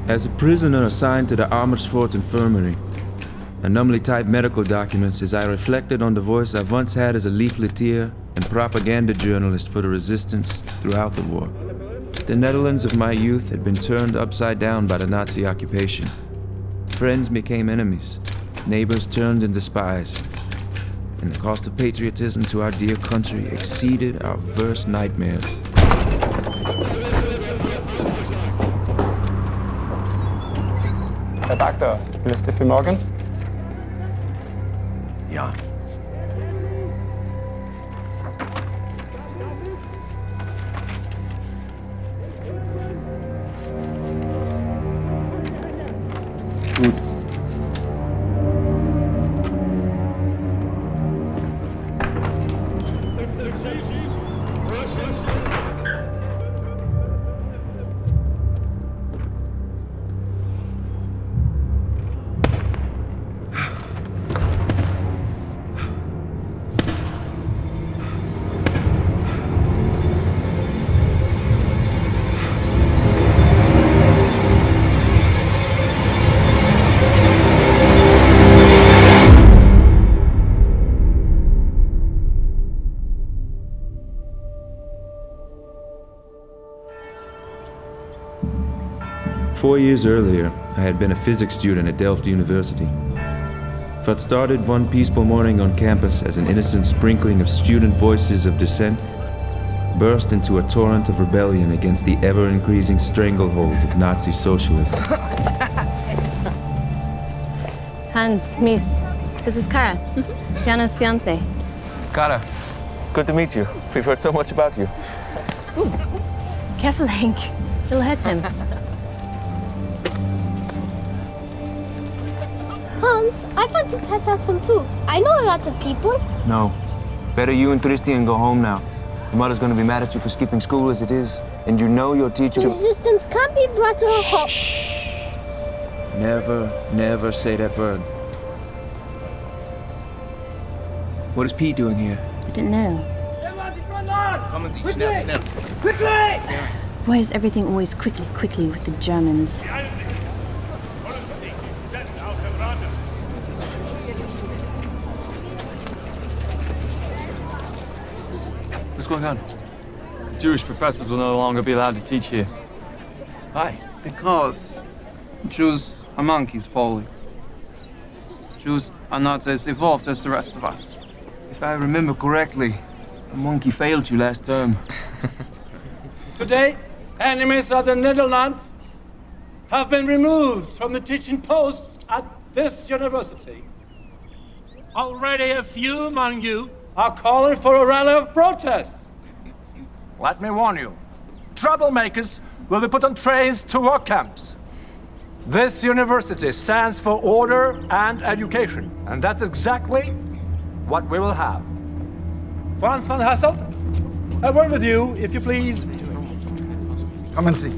As a prisoner assigned to the Amersfoort infirmary, I numbly typed medical documents as I reflected on the voice I once had as a leafleteer and propaganda journalist for the resistance throughout the war. The Netherlands of my youth had been turned upside down by the Nazi occupation. Friends became enemies, neighbors turned into spies, and the cost of patriotism to our dear country exceeded our worst nightmares. Herr Doctor, Mr. für morgen? Ja. Gut. Four years earlier, I had been a physics student at Delft University. What started one peaceful morning on campus as an innocent sprinkling of student voices of dissent burst into a torrent of rebellion against the ever-increasing stranglehold of Nazi socialism. Hans, Mies, this is Kara, Jana's fiancée. Kara, good to meet you. We've heard so much about you. Ooh. Careful, Hank. It'll hurt him. Hans, I want to pass out some too. I know a lot of people. No. Better you and Christian go home now. Your mother's gonna be mad at you for skipping school as it is. And you know your teacher... Resistance can't be brought to a halt. Shh. Never say that word. Psst. What is Pete doing here? I didn't know. Come and see, schnell. Quickly! Why is everything always quickly with the Germans? What's going on? Jewish professors will no longer be allowed to teach here. Why? Because Jews are monkeys, Paulie. Jews are not as evolved as the rest of us. If I remember correctly, a monkey failed you last term. Today, enemies of the Netherlands have been removed from the teaching posts at this university. Already a few among you are calling for a rally of protest. Let me warn you, troublemakers will be put on trains to work camps. This university stands for order and education, and that's exactly what we will have. Franz van Hasselt, a word with you, if you please. Come and see.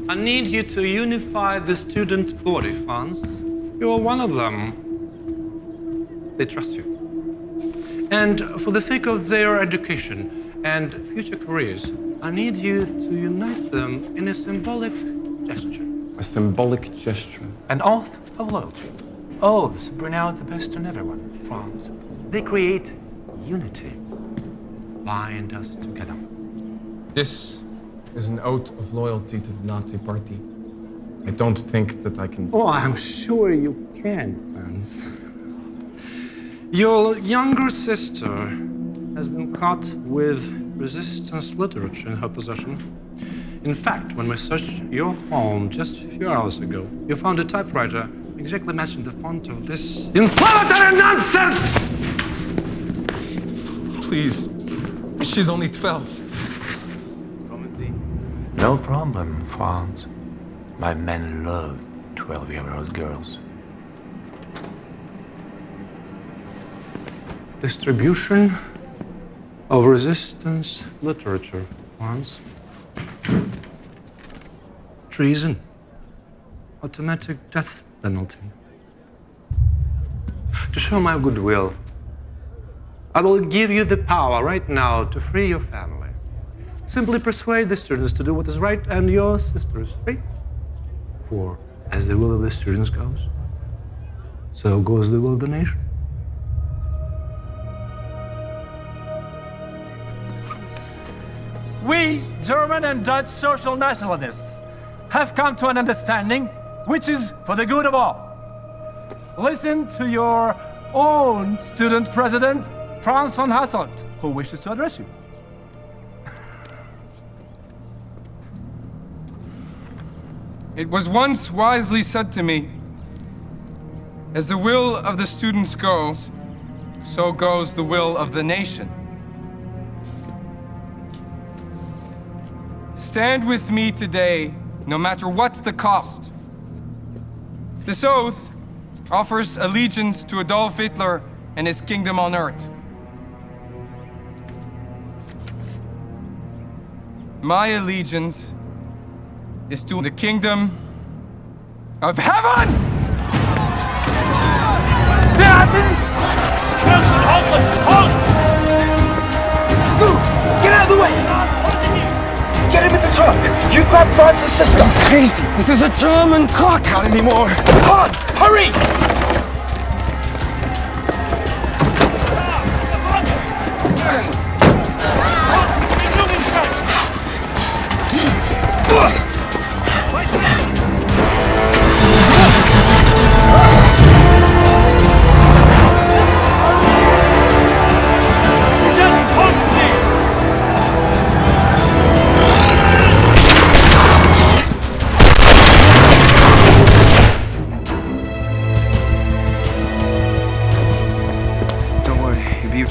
I need you to unify the student body, Franz. You are one of them. They trust you. And for the sake of their education and future careers, I need you to unite them in a symbolic gesture. A symbolic gesture? An oath of loyalty. Oaths bring out the best in everyone, Franz. They create unity. Bind us together. This is an oath of loyalty to the Nazi party. I don't think that I can... Oh, I'm sure you can, Franz. Your younger sister has been caught with resistance literature in her possession. In fact, when we searched your home just a few hours ago, you found a typewriter exactly matching the font of this inflammatory nonsense! Please, she's only 12. Come and see. No problem, Franz. My men love 12-year-old girls. Distribution of resistance literature, Franz. Treason. Automatic death penalty. To show my goodwill, I will give you the power right now to free your family. Simply persuade the students to do what is right, and your sister is free. For as the will of the students goes, so goes the will of the nation. We, German and Dutch social nationalists, have come to an understanding which is for the good of all. Listen to your own student president, Franz von Hasselt, who wishes to address you. It was once wisely said to me, as the will of the students goes, so goes the will of the nation. Stand with me today, no matter what the cost. This oath offers allegiance to Adolf Hitler and his kingdom on earth. My allegiance is to the kingdom of heaven! Get out of the way! Get him in the truck! You grab Franz's sister! Crazy! This is a German truck! Not anymore! Hans, hurry!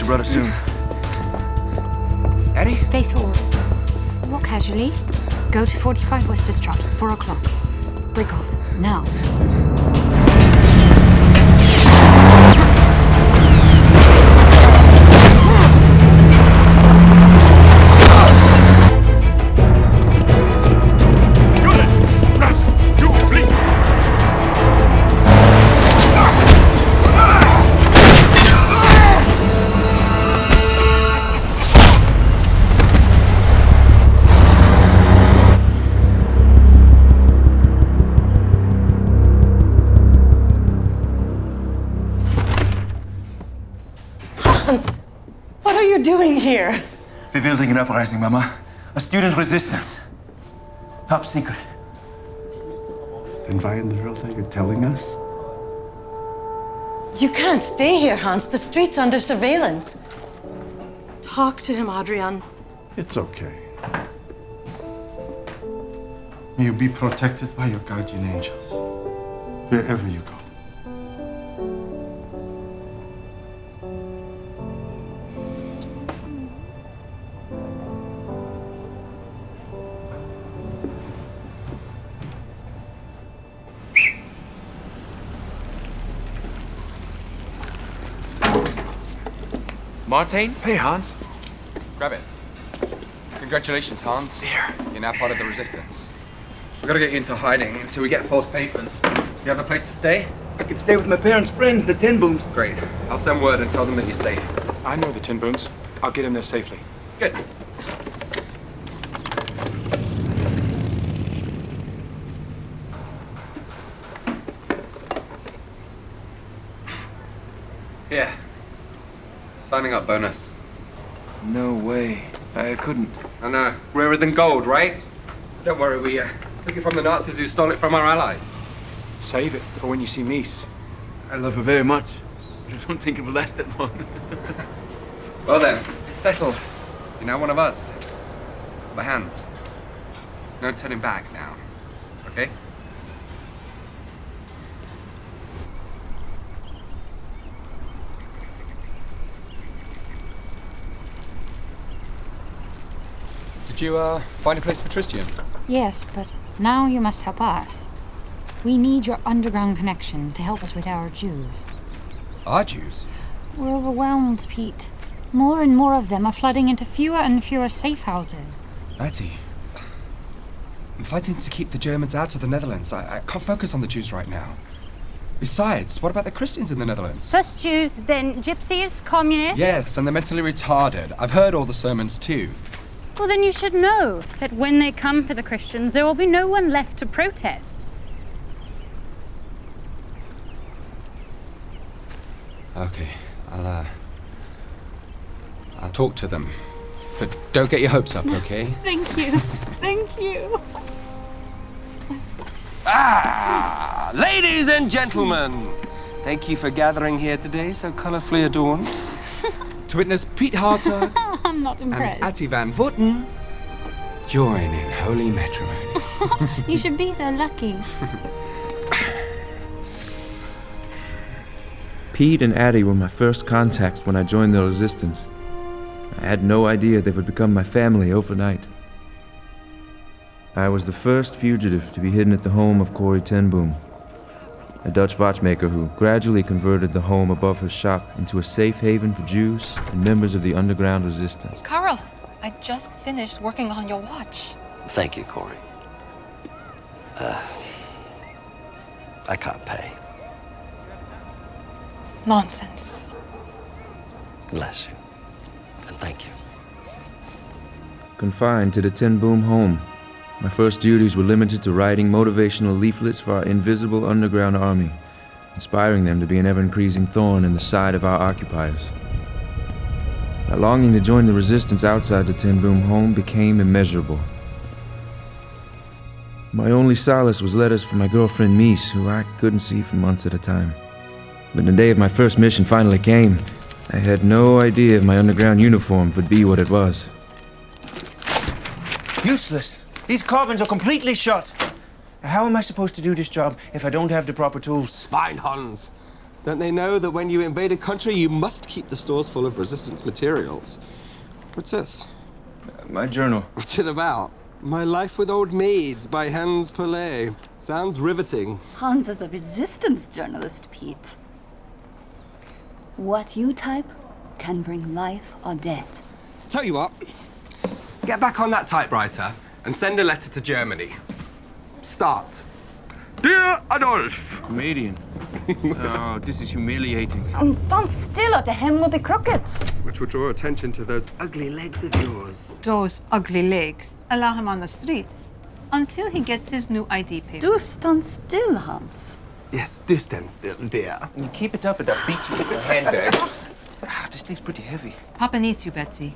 Brother soon. Eddie? Face forward. Walk casually. Go to 45 Westerstraat, 4 o'clock. Break off. Now. What are you doing here? We're building an uprising, Mama. A student resistance. Top secret. Then why in the world are you telling us? You can't stay here, Hans. The street's under surveillance. Talk to him, Adrian. It's okay. May you be protected by your guardian angels, wherever you go. Martin? Hey, Hans. Grab it. Congratulations, Hans. Here. You're now part of the resistance. We've got to get you into hiding until we get false papers. Do you have a place to stay? I can stay with my parents' friends, the Tin Booms. Great. I'll send word and tell them that you're safe. I know the Tin Booms. I'll get him there safely. Good. Here. Signing up bonus. No way. I couldn't. I know. Rarer than gold, right? Don't worry, we took it from the Nazis who stole it from our allies. Save it for when you see Mies. I love her very much. But I don't think it will last that long. Well then, settled. You're now one of us. The hands. No turning back now. Okay? Did you, find a place for Tristan? Yes, but now you must help us. We need your underground connections to help us with our Jews. Our Jews? We're overwhelmed, Pete. More and more of them are flooding into fewer and fewer safe houses. Betty, I'm fighting to keep the Germans out of the Netherlands. I can't focus on the Jews right now. Besides, what about the Christians in the Netherlands? First Jews, then gypsies, communists? Yes, and the mentally retarded. I've heard all the sermons too. Well, then you should know that when they come for the Christians, there will be no one left to protest. Okay, I'll talk to them. But don't get your hopes up, okay? Thank you. Thank you. Ladies and gentlemen, thank you for gathering here today, so colourfully adorned. To witness Piet Hartog I'm not and impressed. Attie van Voeten join in holy matrimony. You should be so lucky. Pete and Addie were my first contacts when I joined the Resistance. I had no idea they would become my family overnight. I was the first fugitive to be hidden at the home of Corrie ten Boom, a Dutch watchmaker who gradually converted the home above her shop into a safe haven for Jews and members of the underground resistance. Carl, I just finished working on your watch. Thank you, Corey. I can't pay. Nonsense. Bless you. And thank you. Confined to the Ten Boom home, my first duties were limited to writing motivational leaflets for our invisible underground army, inspiring them to be an ever-increasing thorn in the side of our occupiers. My longing to join the resistance outside the Ten Boom home became immeasurable. My only solace was letters from my girlfriend Mies, who I couldn't see for months at a time. When the day of my first mission finally came, I had no idea if my underground uniform would be what it was. Useless. These carbons are completely shot. How am I supposed to do this job if I don't have the proper tools? Fine, Hans. Don't they know that when you invade a country, you must keep the stores full of resistance materials? What's this? My journal. What's it about? My Life with Old Maids by Hans Pelé. Sounds riveting. Hans is a resistance journalist, Pete. What you type can bring life or death. Tell you what, get back on that typewriter and send a letter to Germany. Start. Dear Adolf. Comedian. Oh, this is humiliating. Stand still or the hem will be crooked. Which will draw attention to those ugly legs of yours. Those ugly legs. Allow him on the street until he gets his new ID paper. Do stand still, Hans. Yes, do stand still, dear. You keep it up and I'll beat you with your handbag. This thing's pretty heavy. Papa needs you, Betsy.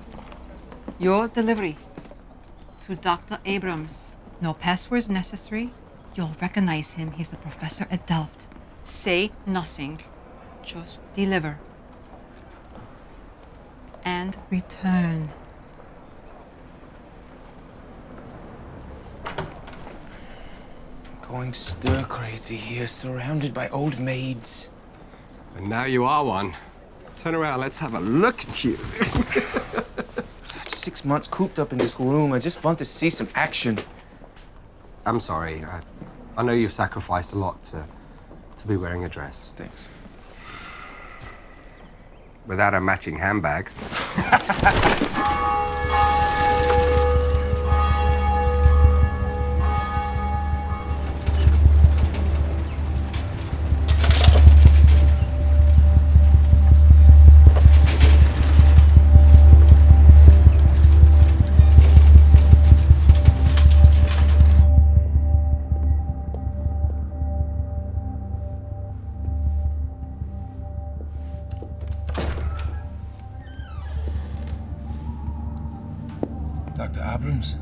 Your delivery to Dr. Abrams. No passwords necessary. You'll recognize him. He's the professor at Delft. Say nothing. Just deliver. And return. Going stir crazy here, surrounded by old maids. And now you are one. Turn around, let's have a look at you. 6 months cooped up in this room. I just want to see some action. I'm sorry. I know you've sacrificed a lot to be wearing a dress. Thanks. Without a matching handbag. Dr. Abrams?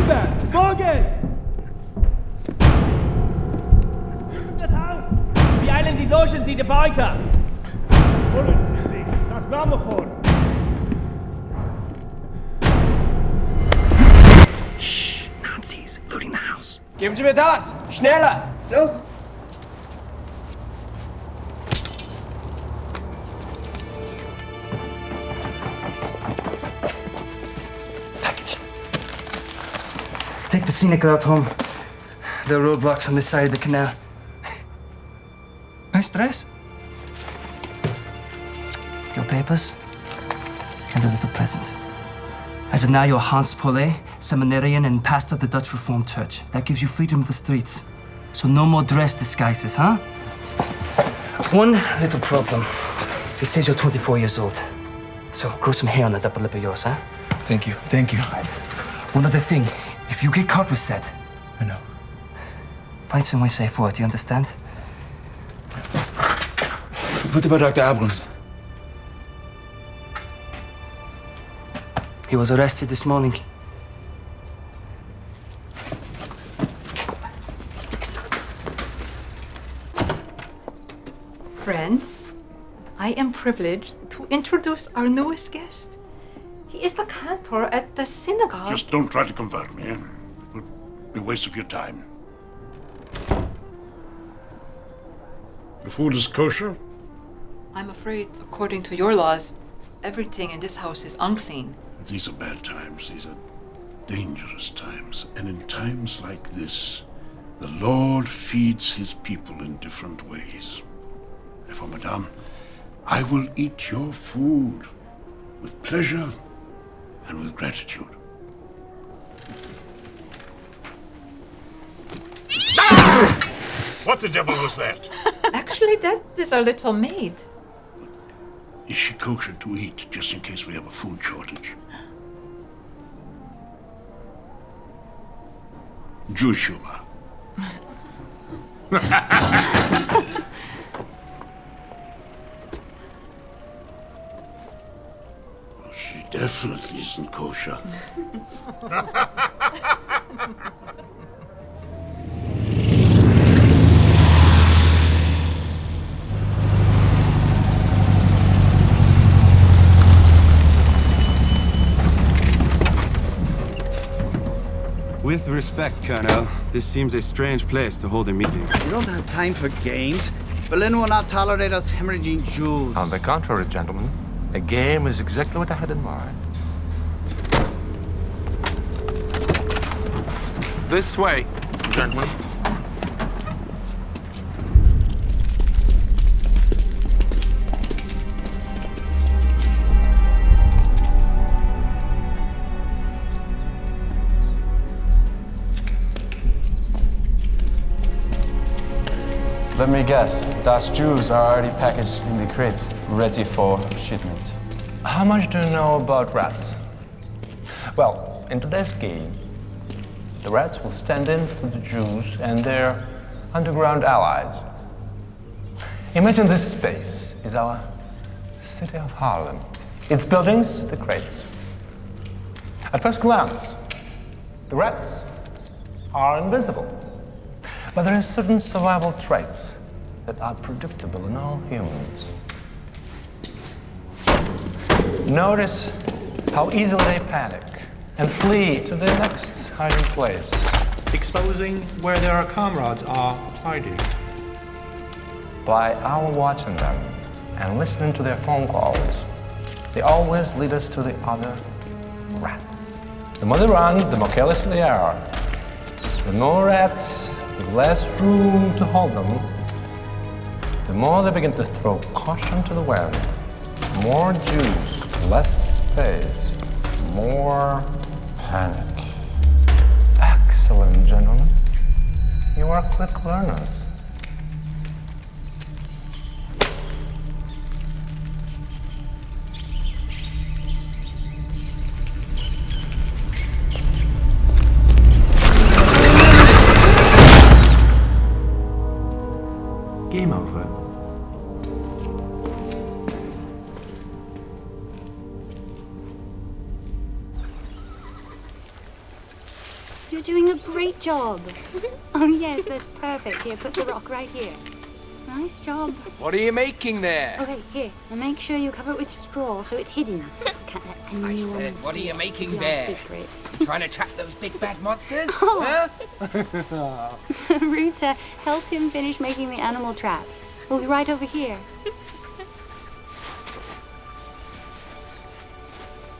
Rüber! Vogel! Das Haus! Wir eilen die Logen Sie die Beute! Holen Sie sie! Das Grammophon! Shh! Nazis! Looting the house! Geben Sie mir das! Schneller! Los! Take the scenic route home. There are roadblocks on this side of the canal. No stress. Your papers and a little present. As of now, you're Hans Paulet, seminarian and pastor of the Dutch Reformed Church. That gives you freedom of the streets. So no more dress disguises, huh? One little problem. It says you're 24 years old. So grow some hair on that upper lip of yours, huh? Thank you. Thank you. One other thing. If you get caught with that, I know. Find somewhere safe for it, you understand? What about Dr. Abrams? He was arrested this morning. Friends, I am privileged to introduce our newest guest. He is the cantor at the synagogue. Just don't try to convert me. It would be a waste of your time. The food is kosher? I'm afraid, according to your laws, everything in this house is unclean. These are bad times. These are dangerous times. And in times like this, the Lord feeds his people in different ways. Therefore, madame, I will eat your food with pleasure and with gratitude. What the devil was that? Actually, that is our little maid. Is she kosher to eat, just in case we have a food shortage? Jewish humor. Well, she definitely isn't kosher. With respect, Colonel, this seems a strange place to hold a meeting. We don't have time for games. Berlin will not tolerate us hemorrhaging Jews. On the contrary, gentlemen, a game is exactly what I had in mind. This way, gentlemen. Let me guess, those Jews are already packaged in the crates, ready for shipment. How much do you know about rats? Well, in today's game, the rats will stand in for the Jews and their underground allies. Imagine this space is our city of Harlem. Its buildings, the crates. At first glance, the rats are invisible. But there are certain survival traits that are predictable in all humans. Notice how easily they panic and flee to their next hiding place, exposing where their comrades are hiding. By our watching them and listening to their phone calls, they always lead us to the other rats. The more they run, the more careless they are. The more rats, with less room to hold them, the more they begin to throw caution to the wind. More Jews, less space, more panic. Excellent, gentlemen. You are quick learners. Game over. You're doing a great job. Oh, yes, that's perfect. Here, put the rock right here. Nice job. What are you making there? Okay, here. Now make sure you cover it with straw so it's hidden. Can't let anyone I said, what are see you it. making Your there? secret. You trying to trap those big bad monsters? Oh. Huh? Ruta, help him finish making the animal trap. We'll be right over here.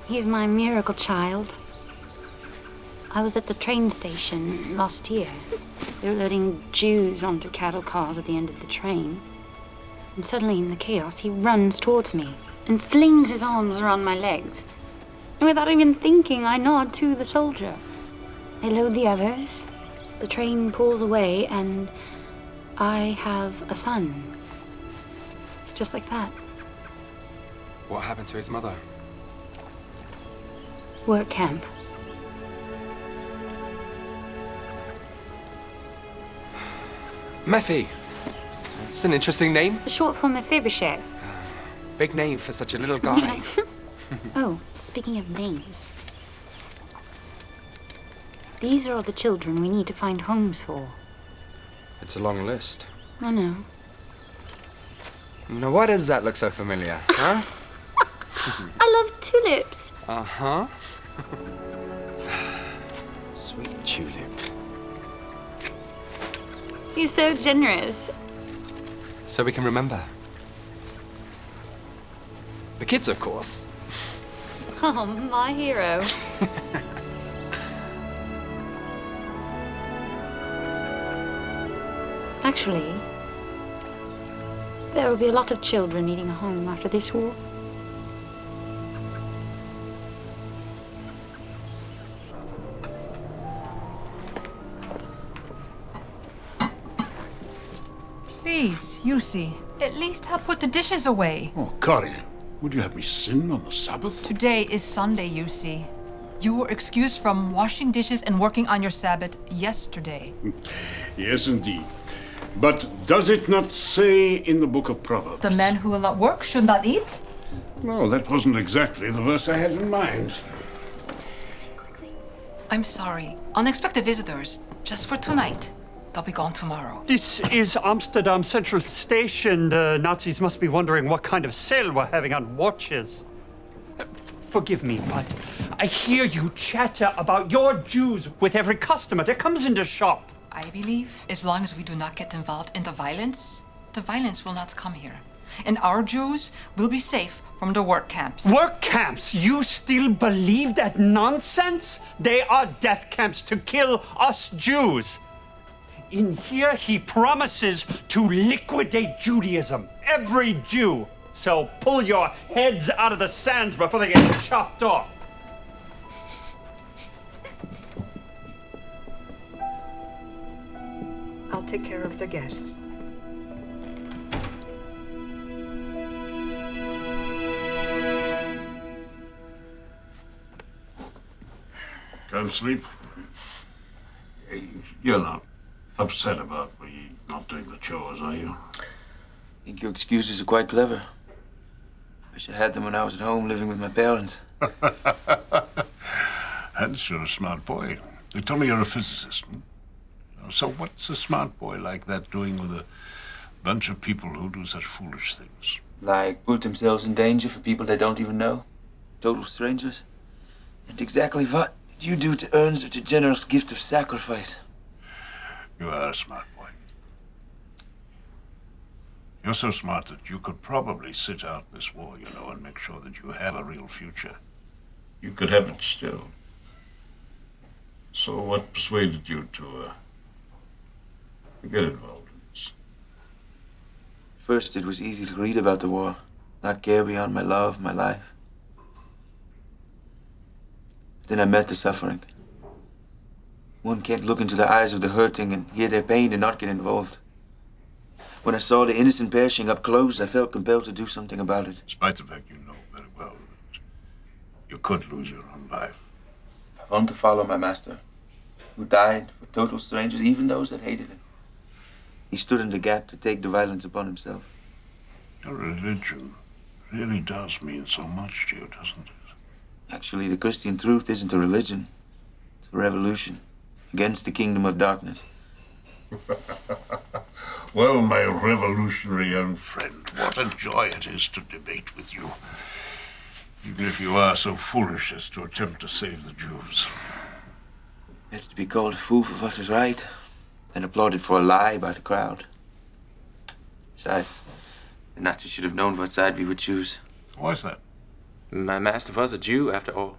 He's my miracle child. I was at the train station last year. They were loading Jews onto cattle cars at the end of the train. And suddenly in the chaos, he runs towards me and flings his arms around my legs. And without even thinking, I nod to the soldier. They load the others. The train pulls away and I have a son. Just like that. What happened to his mother? Work camp. Mephi. It's an interesting name. Short for Mephibosheth. Big name for such a little guy. Oh, speaking of names. These are all the children we need to find homes for. It's a long list. I know. Now, why does that look so familiar, huh? I love tulips. Uh-huh. Sweet tulip. You're so generous. So we can remember. The kids, of course. Oh, my hero. Actually, there will be a lot of children needing a home after this war. Please, Yusi, at least help put the dishes away. Oh, Kari, would you have me sin on the Sabbath? Today is Sunday, Yusi. You were excused from washing dishes and working on your Sabbath yesterday. Yes, indeed. But does it not say in the book of Proverbs? The man who will not work should not eat? No, that wasn't exactly the verse I had in mind. I'm sorry. Unexpected visitors. Just for tonight. They'll be gone tomorrow. This is Amsterdam Central Station. The Nazis must be wondering what kind of sale we're having on watches. Forgive me, but I hear you chatter about your Jews with every customer that comes in the shop. I believe as long as we do not get involved in the violence will not come here. And our Jews will be safe from the work camps. Work camps? You still believe that nonsense? They are death camps to kill us Jews. In here, he promises to liquidate Judaism. Every Jew. So pull your heads out of the sands before they get chopped off. I'll take care of the guests. Can't sleep? You're not upset about me not doing the chores, are you? I think your excuses are quite clever. Wish I had them when I was at home living with my parents. Hence, you're a smart boy. They told me you're a physicist. So what's a smart boy like that doing with a bunch of people who do such foolish things? Like put themselves in danger for people they don't even know. Total strangers. And exactly what did you do to earn such a generous gift of sacrifice? You are a smart boy. You're so smart that you could probably sit out this war, you know, and make sure that you have a real future. You could have it still. So what persuaded you to get involved in this? First, it was easy to read about the war, not care beyond my love, my life. Then I met the suffering. One can't look into the eyes of the hurting and hear their pain and not get involved. When I saw the innocent perishing up close, I felt compelled to do something about it. Despite the fact you know very well that you could lose your own life. I want to follow my master, who died for total strangers, even those that hated him. He stood in the gap to take the violence upon himself. Your religion really does mean so much to you, doesn't it? Actually, the Christian truth isn't a religion. It's a revolution. against the kingdom of darkness. Well, my revolutionary young friend, what a joy it is to debate with you. Even if you are so foolish as to attempt to save the Jews. Better to be called a fool for what is right than applauded for a lie by the crowd. Besides, the Nazis should have known what side we would choose. Why's that? My master was a Jew, after all.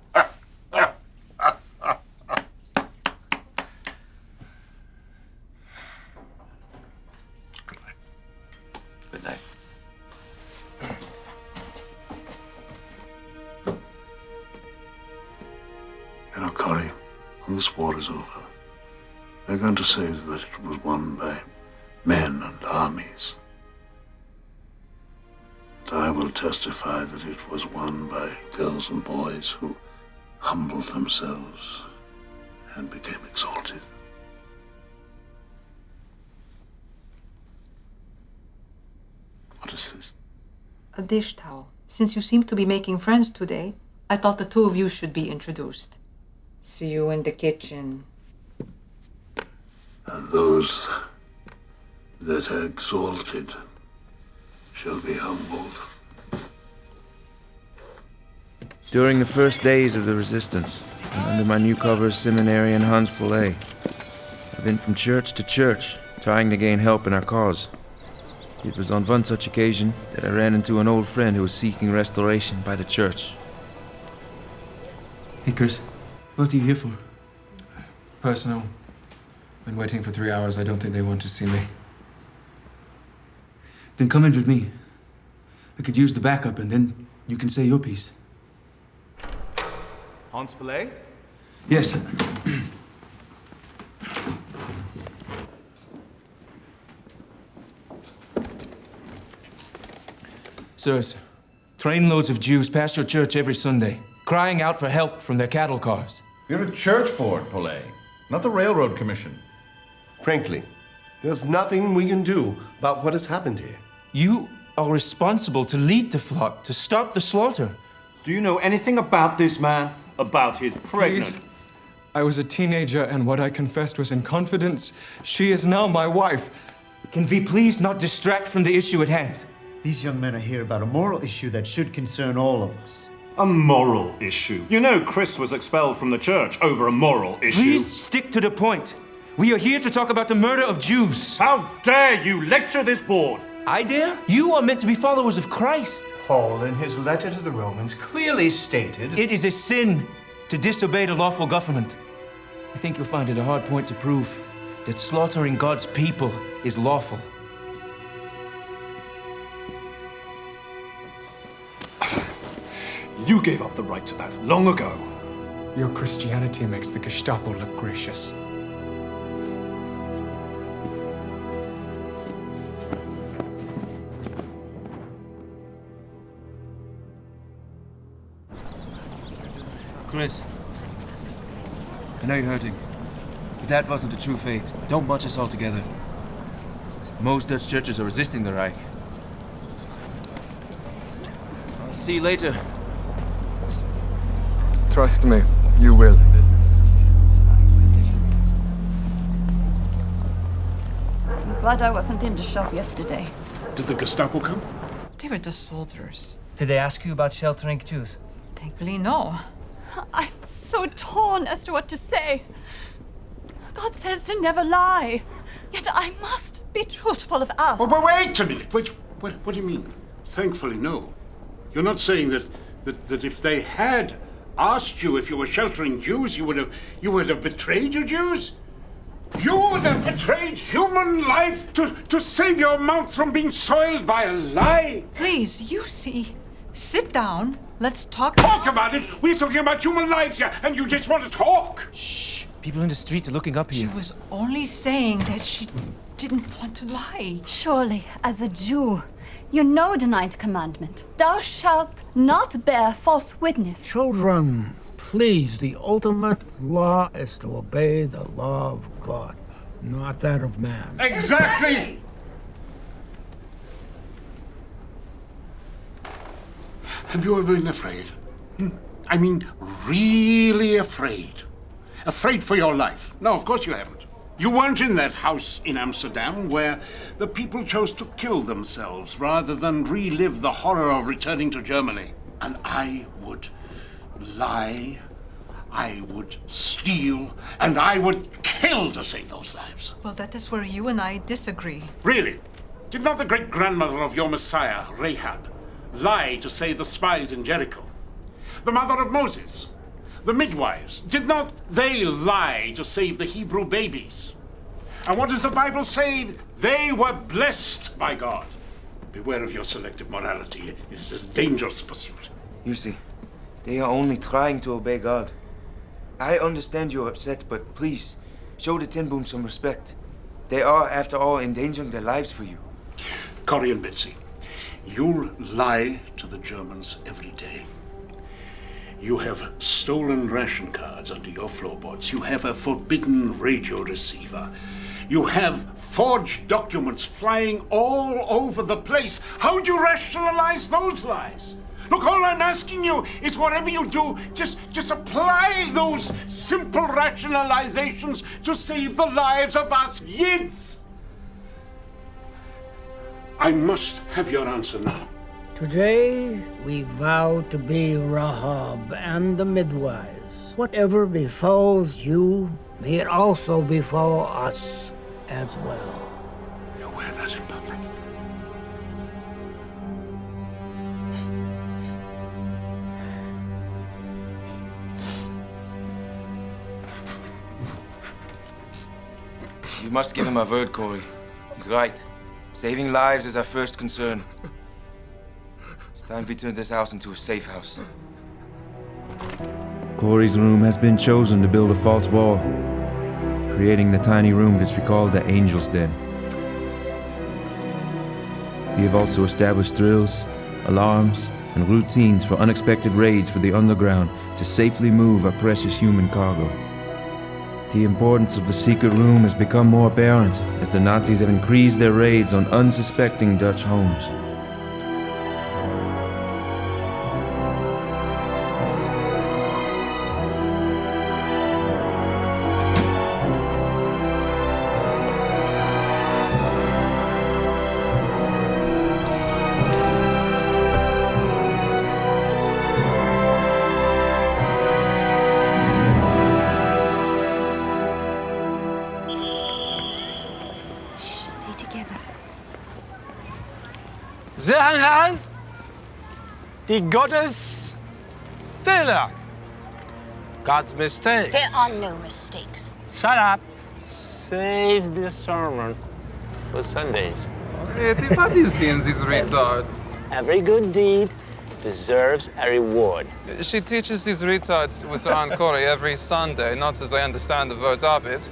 Good night. You know, Corey, when this war is over, they're going to say that it was won by men and armies. But I will testify that it was won by girls and boys who humbled themselves and became exalted. What is this? A dish towel. Since you seem to be making friends today, I thought the two of you should be introduced. See you in the kitchen. And those that are exalted shall be humbled. During the first days of the resistance, and under my new cover as seminarian Hans Paulet, I've been from church to church, trying to gain help in our cause. It was on one such occasion that I ran into an old friend who was seeking restoration by the church. Hey, Chris, what are you here for? Personal. Been waiting for 3 hours. I don't think they want to see me. Then come in with me. I could use the backup, and then you can say your piece. Hans Paulet? Yes. Sirs, trainloads of Jews pass your church every Sunday, crying out for help from their cattle cars. You're a church board, Paulet, not the Railroad Commission. Frankly, there's nothing we can do about what has happened here. You are responsible to lead the flock, to stop the slaughter. Do you know anything about this man? About his pregnant? Please. I was a teenager, and what I confessed was in confidence. She is now my wife. Can we please not distract from the issue at hand? These young men are here about a moral issue that should concern all of us. A moral issue? You know Chris was expelled from the church over a moral issue. Please stick to the point. We are here to talk about the murder of Jews. How dare you lecture this board? I dare? You are meant to be followers of Christ. Paul, in his letter to the Romans, clearly stated... It is a sin to disobey the lawful government. I think you'll find it a hard point to prove that slaughtering God's people is lawful. You gave up the right to that long ago. Your Christianity makes the Gestapo look gracious. Chris, I know you're hurting, but that wasn't the true faith. Don't bunch us all together. Most Dutch churches are resisting the Reich. I'll see you later. Trust me, you will. I'm glad I wasn't in the shop yesterday. Did the Gestapo come? They were just soldiers. Did they ask you about sheltering Jews? Thankfully, no. I'm so torn as to what to say. God says to never lie. Yet I must be truthful if asked. But wait a minute. Wait, what do you mean? Thankfully, no. You're not saying that if they had asked you if you were sheltering Jews, you would have betrayed your Jews? You would have betrayed human life to save your mouth from being soiled by a lie? Please, you see. Sit down. Let's talk. Talk about it? We're talking about human lives here, and you just want to talk? Shh. People in the streets are looking up here. She was only saying that she didn't want to lie. Surely, as a Jew, you know the ninth commandment. Thou shalt not bear false witness. Children, please, the ultimate law is to obey the law of God, not that of man. Exactly! Have you ever been afraid? I mean, really afraid? Afraid for your life? No, of course you haven't. You weren't in that house in Amsterdam where the people chose to kill themselves rather than relive the horror of returning to Germany. And I would lie, I would steal, and I would kill to save those lives. Well, that is where you and I disagree. Really? Did not the great-grandmother of your Messiah, Rahab, lie to save the spies in Jericho? The mother of Moses, the midwives, did not they lie to save the Hebrew babies? And what does the Bible say? They were blessed by God. Beware of your selective morality. It is a dangerous pursuit. You see, they are only trying to obey God. I understand you're upset, but please, show the Tin Boom some respect. They are, after all, endangering their lives for you. Corrie and Betsy, you lie to the Germans every day. You have stolen ration cards under your floorboards. You have a forbidden radio receiver. You have forged documents flying all over the place. How do you rationalize those lies? Look, all I'm asking you is whatever you do, just apply those simple rationalizations to save the lives of us Yids. I must have your answer now. Today, we vow to be Rahab and the midwives. Whatever befalls you, may it also befall us as well. You wear that in public. You must give him a word, Corey. He's right. Saving lives is our first concern. It's time we turn this house into a safe house. Corey's room has been chosen to build a false wall, creating the tiny room which we call the Angel's Den. We have also established drills, alarms, and routines for unexpected raids for the underground to safely move our precious human cargo. The importance of the secret room has become more apparent as the Nazis have increased their raids on unsuspecting Dutch homes. Sehr Herren, die Gottes Fehler. God's mistakes. There are no mistakes. Shut up. Save the sermon for Sundays. What do you see in these retards? Every good deed deserves a reward. She teaches these retards with her Aunt Corey every Sunday, not as I understand the words of it.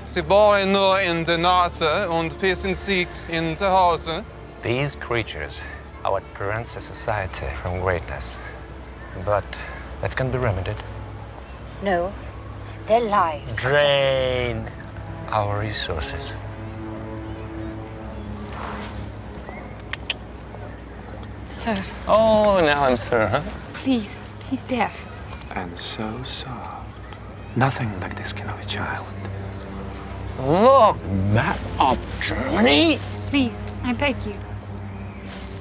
Sie bohren nur in der Nase und pissen sich in der Hose. These creatures are what prevents a society from greatness. But that can be remedied. No, their lives are just... Drain our resources. Sir. Oh, now I'm sir, huh? Please, he's deaf. And so soft. Nothing like the skin of a child. Look, map of Germany. Please, I beg you.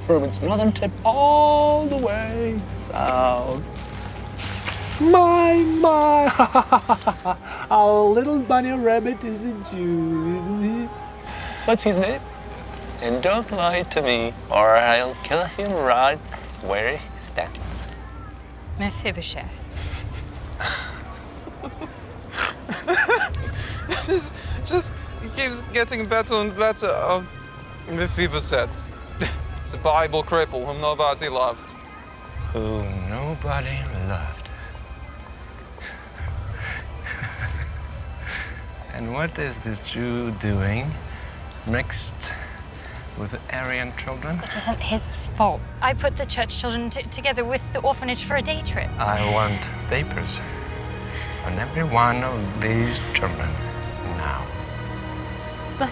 From its northern tip all the way south. My, our little bunny rabbit is a Jew, isn't he? What's his name? And don't lie to me, or I'll kill him right where he stands. Mephibosheth. just keeps getting better and better. Mephibosheth. It's a Bible cripple whom nobody loved. Who nobody loved. And what is this Jew doing, mixed with the Aryan children? It isn't his fault. I put the church children together with the orphanage for a day trip. I want papers on every one of these children now. But...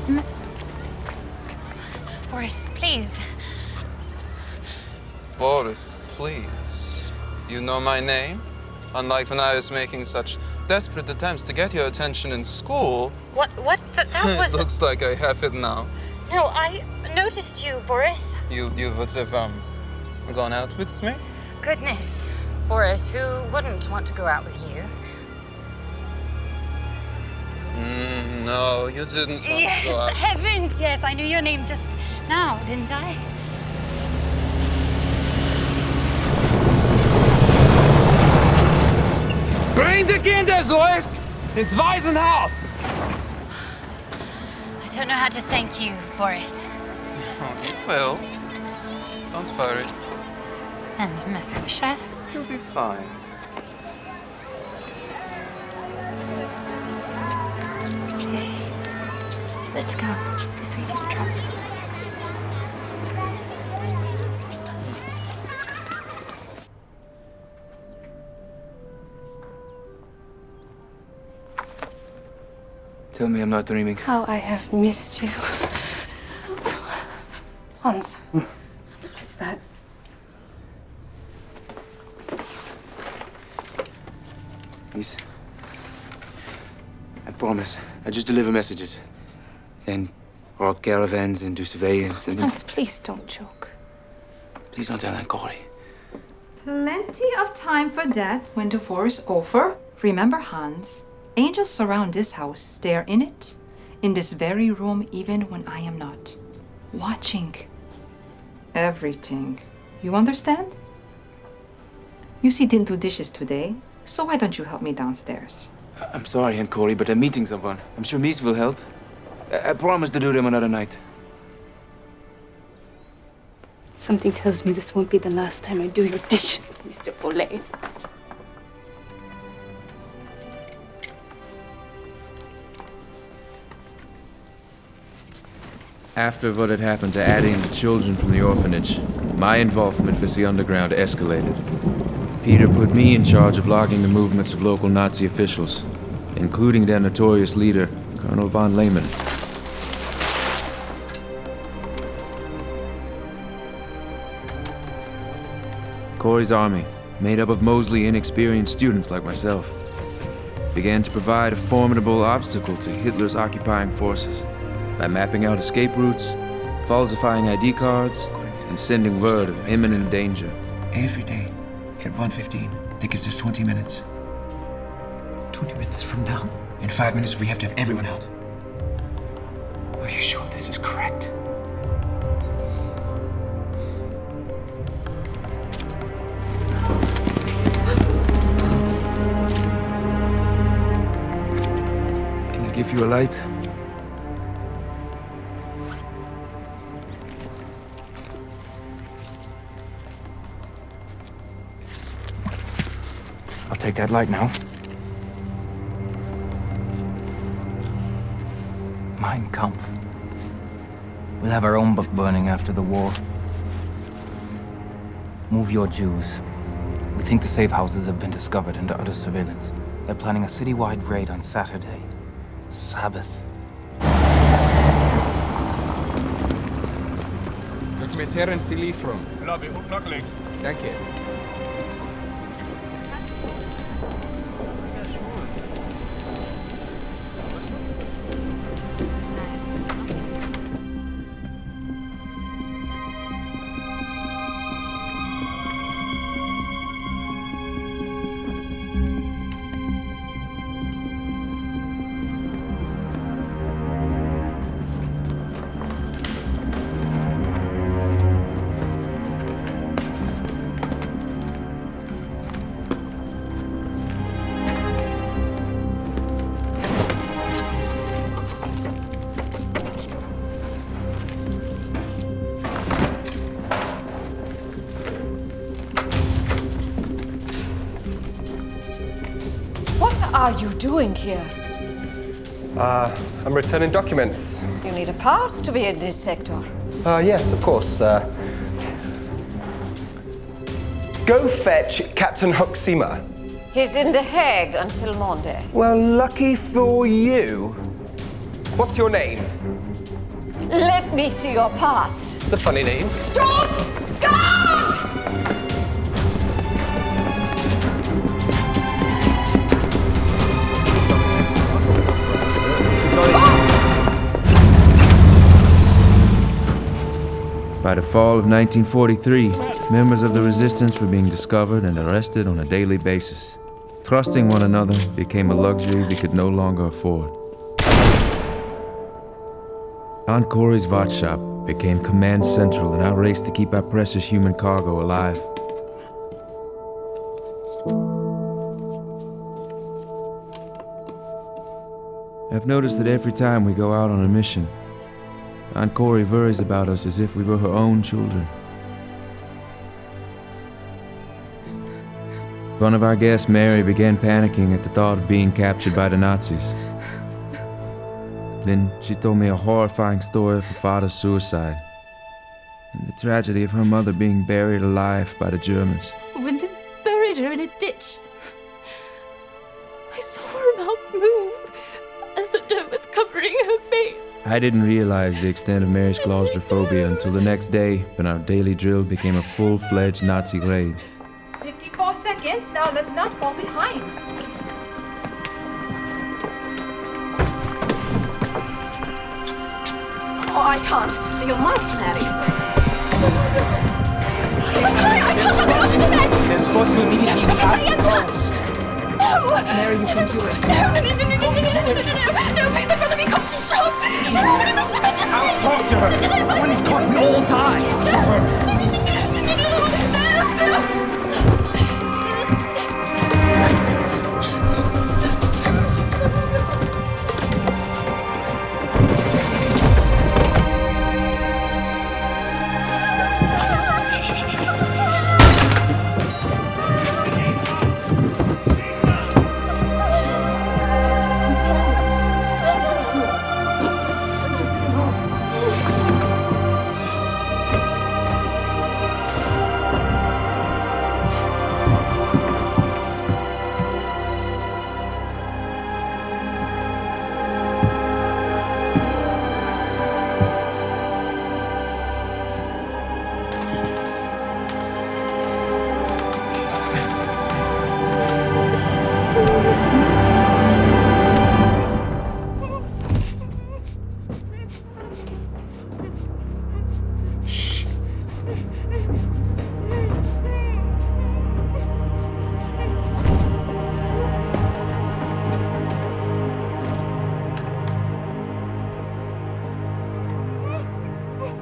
No. Boris, please. Boris, please. You know my name? Unlike when I was making such desperate attempts to get your attention in school. What? That was... It looks like I have it now. No, I noticed you, Boris. You would have, gone out with me? Goodness. Boris, who wouldn't want to go out with you? No, you didn't want to go out. Yes, heavens, yes. I knew your name just now, didn't I? Bring the Kinders, Lesk! It's Waisenhaus! I don't know how to thank you, Boris. Well, don't worry. And Mephibosheth? You'll be fine. Okay. Let's go. This way to the truck. Tell me I'm not dreaming. How I have missed you. Hans. Hans, what is that? Please. I promise. I just deliver messages. And rob caravans and do surveillance and... Hans, please don't joke. Please don't tell Aunt Corey. Plenty of time for that when the war is over. Remember, Hans, angels surround this house. They are in it, in this very room, even when I am not. Watching everything. You understand? You see, didn't do dishes today, so why don't you help me downstairs? I'm sorry, Aunt Corey, but I'm meeting someone. I'm sure Mies will help. I promise to do them another night. Something tells me this won't be the last time I do your dishes, Mr. Paulet. After what had happened to Addie and the children from the orphanage, my involvement with the underground escalated. Peter put me in charge of logging the movements of local Nazi officials, including their notorious leader, Colonel von Lehmann. Corey's army, made up of mostly inexperienced students like myself, began to provide a formidable obstacle to Hitler's occupying forces by mapping out escape routes, falsifying ID cards, and sending word of imminent danger. Every day at 1:15. That gives us 20 minutes. 20 minutes from now? In 5 minutes, we have to have everyone out. Are you sure this is correct? Can I give you a light? I'll take that light now. Mein Kampf. We'll have our own book burning after the war. Move your Jews. We think the safe houses have been discovered under other surveillance. They're planning a citywide raid on Saturday. Sabbath. Dokumentären Sie Lieferung. Danke. What are you doing here? I'm returning documents. You need a pass to be in this sector. Yes, of course. Go fetch Captain Huxima. He's in The Hague until Monday. Well, lucky for you. What's your name? Let me see your pass. It's a funny name. Stop! Guard! By the fall of 1943, members of the resistance were being discovered and arrested on a daily basis. Trusting one another became a luxury we could no longer afford. Aunt Corey's watch shop became command central in our race to keep our precious human cargo alive. I've noticed that every time we go out on a mission, Aunt Corey worries about us as if we were her own children. One of our guests, Mary, began panicking at the thought of being captured by the Nazis. Then she told me a horrifying story of her father's suicide and the tragedy of her mother being buried alive by the Germans. When they buried her in a ditch, I saw her mouth move as the dirt was covering her face. I didn't realize the extent of Mary's claustrophobia until the next day when our daily drill became a full-fledged Nazi raid. 54 seconds. Now let's not fall behind. Oh, I can't. You must, Mary. I can't go to the bed. They're supposed to immediately Yes, I am touched. No. Mary, you can do it. No, please, I'd rather be cops and shot. I'll talk to her. When he's caught, we all die.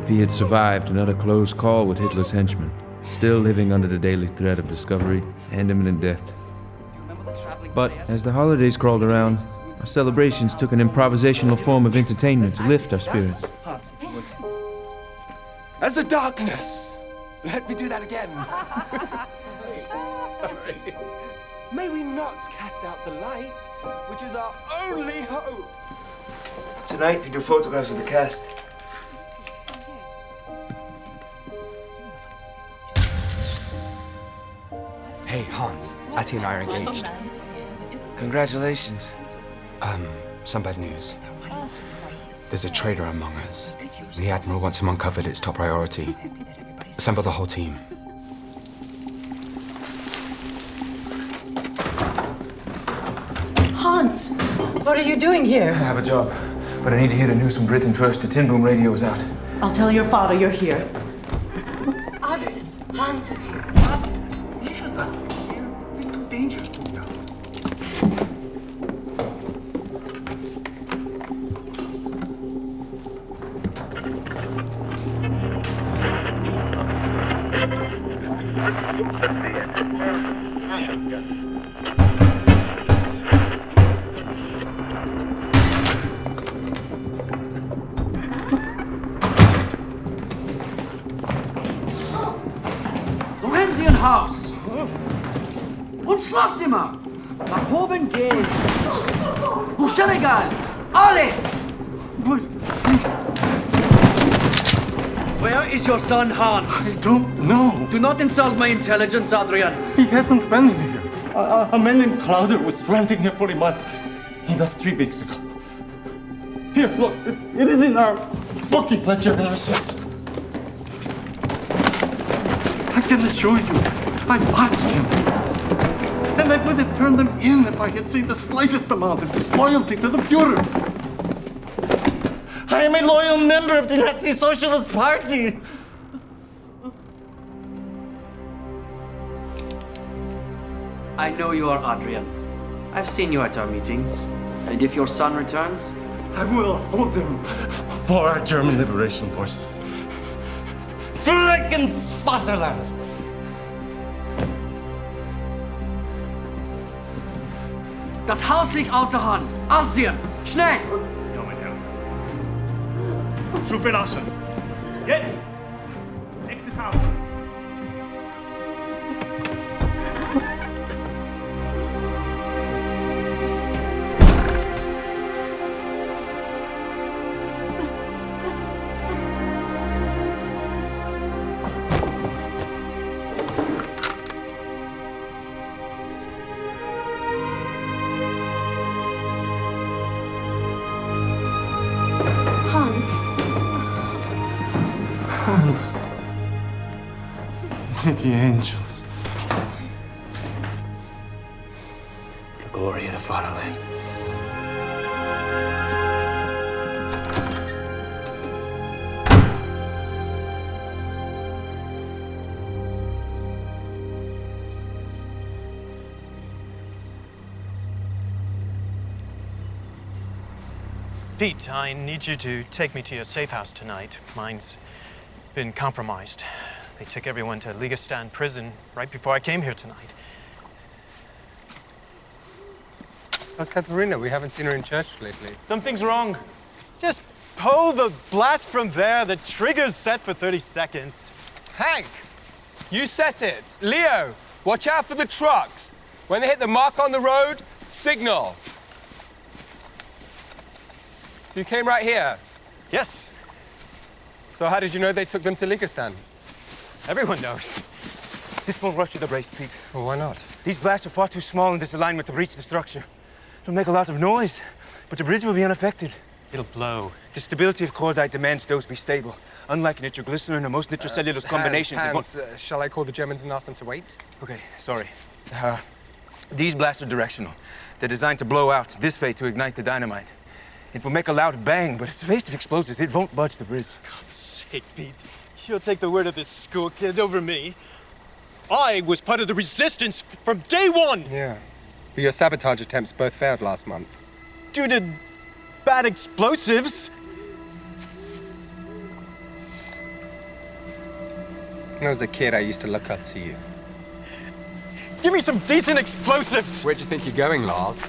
We had survived another close call with Hitler's henchmen, still living under the daily threat of discovery and imminent death. But as the holidays crawled around, our celebrations took an improvisational form of entertainment to lift our spirits. As the darkness. Let me do that again. Sorry. May we not cast out the light, which is our only hope. Tonight we do photographs of the cast. Hey, Hans. Atty and I are engaged. Congratulations. Some bad news. There's a traitor among us. The Admiral wants him uncovered. It's top priority. Assemble the whole team. Hans, what are you doing here? I have a job, but I need to hear the news from Britain first. The tin room radio is out. I'll tell your father you're here. Adrian, Hans is here. You should not be here. It's too dangerous to be out. So haben Sie ein Haus und schloss immer nach oben gehen. Buschellegal, alles. Where is your son, Hans? I don't know. Do not insult my intelligence, Adrian. He hasn't been here. A man named Clouder was renting here for a month. He left 3 weeks ago. Here, look, it is in our booking ledger in our sets. I can assure you, I watched him. And I would have turned them in if I had seen the slightest amount of disloyalty to the Fuhrer. I am a loyal member of the Nazi Socialist Party. I know you are Adrian. I've seen you at our meetings. And if your son returns, I will hold him for our German liberation forces. Frickin' Vaterland! das Haus liegt außer Hand. Ausziehen! Schnell! Ja, mein Herr. Zu verlassen. Jetzt! Nächstes Haus. Hans. Mighty angels. The glory of the Fatherland. Pete, I need you to take me to your safe house tonight. Mine's been compromised. They took everyone to Ligastan prison right before I came here tonight. How's Katharina? We haven't seen her in church lately. Something's wrong. Just pull the blast from there. The trigger's set for 30 seconds. Hank, you set it. Leo, watch out for the trucks. When they hit the mark on the road, signal. So you came right here? Yes. So how did you know they took them to Ligastan? Everyone knows. This won't rush to the brace, Pete. Well, why not? These blasts are far too small in this alignment to breach the structure. It'll make a lot of noise, but the bridge will be unaffected. It'll blow. The stability of cordite demands those be stable. Unlike nitroglycerin or most nitrocellulose combinations... Hans, shall I call the Germans and ask them to wait? Okay, sorry. These blasts are directional. They're designed to blow out this way to ignite the dynamite. It will make a loud bang, but it's a waste of explosives. It won't budge the bridge. For God's sake, Pete. You'll take the word of this school kid over me. I was part of the resistance from day one. Yeah. But your sabotage attempts both failed last month. Due to bad explosives. When I was a kid, I used to look up to you. Give me some decent explosives! Where do you think you're going, Lars?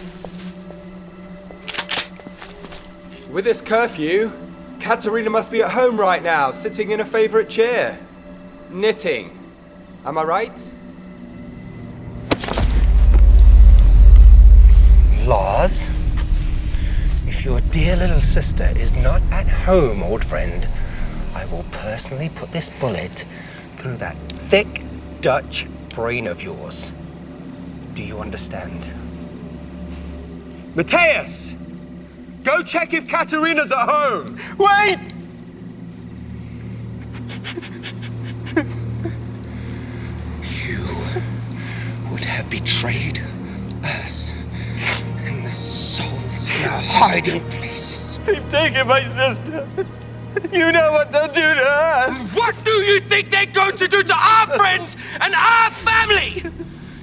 With this curfew, Katerina must be at home right now, sitting in a favorite chair. Knitting. Am I right? Lars, if your dear little sister is not at home, old friend, I will personally put this bullet through that thick Dutch brain of yours. Do you understand? Matthias! Go check if Katerina's at home! Wait! You would have betrayed us and the souls in our hiding places. They've taken my sister. You know what they'll do to her. What do you think they're going to do to our friends and our family?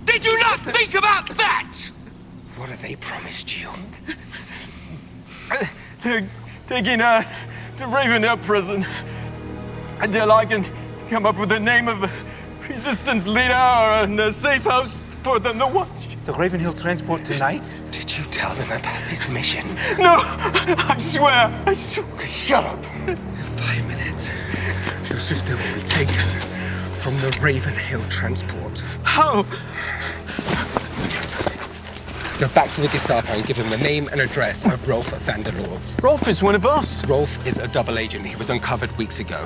Did you not think about that? What have they promised you? They're taking her to Ravenhill prison until I can come up with the name of a resistance leader or a safe house for them to watch. The Ravenhill transport tonight? Did you tell them about this mission? No! I swear! I swear! Shut up! In 5 minutes, your sister will be taken from the Ravenhill transport. How? Go back to the Gestapo and give them the name and address of Rolf van der Lords. Rolf is one of us. Rolf is a double agent. He was uncovered weeks ago.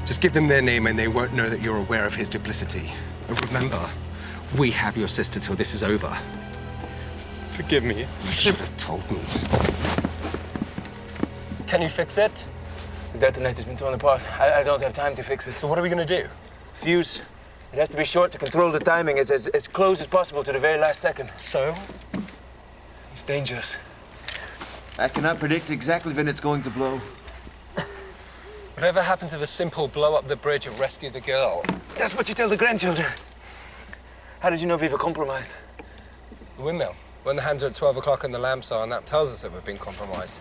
Just give them their name and they won't know that you're aware of his duplicity. And remember, we have your sister till this is over. Forgive me. You should have told me. Can you fix it? The detonator's been torn apart. I don't have time to fix it. So what are we gonna do? Fuse. It has to be short to control the timing as close as possible to the very last second. So? It's dangerous. I cannot predict exactly when it's going to blow. Whatever happened to the simple blow up the bridge and rescue the girl? That's what you tell the grandchildren. How did you know we were compromised? The windmill. When the hands are at 12 o'clock and the lamps are on, that tells us that we've been compromised.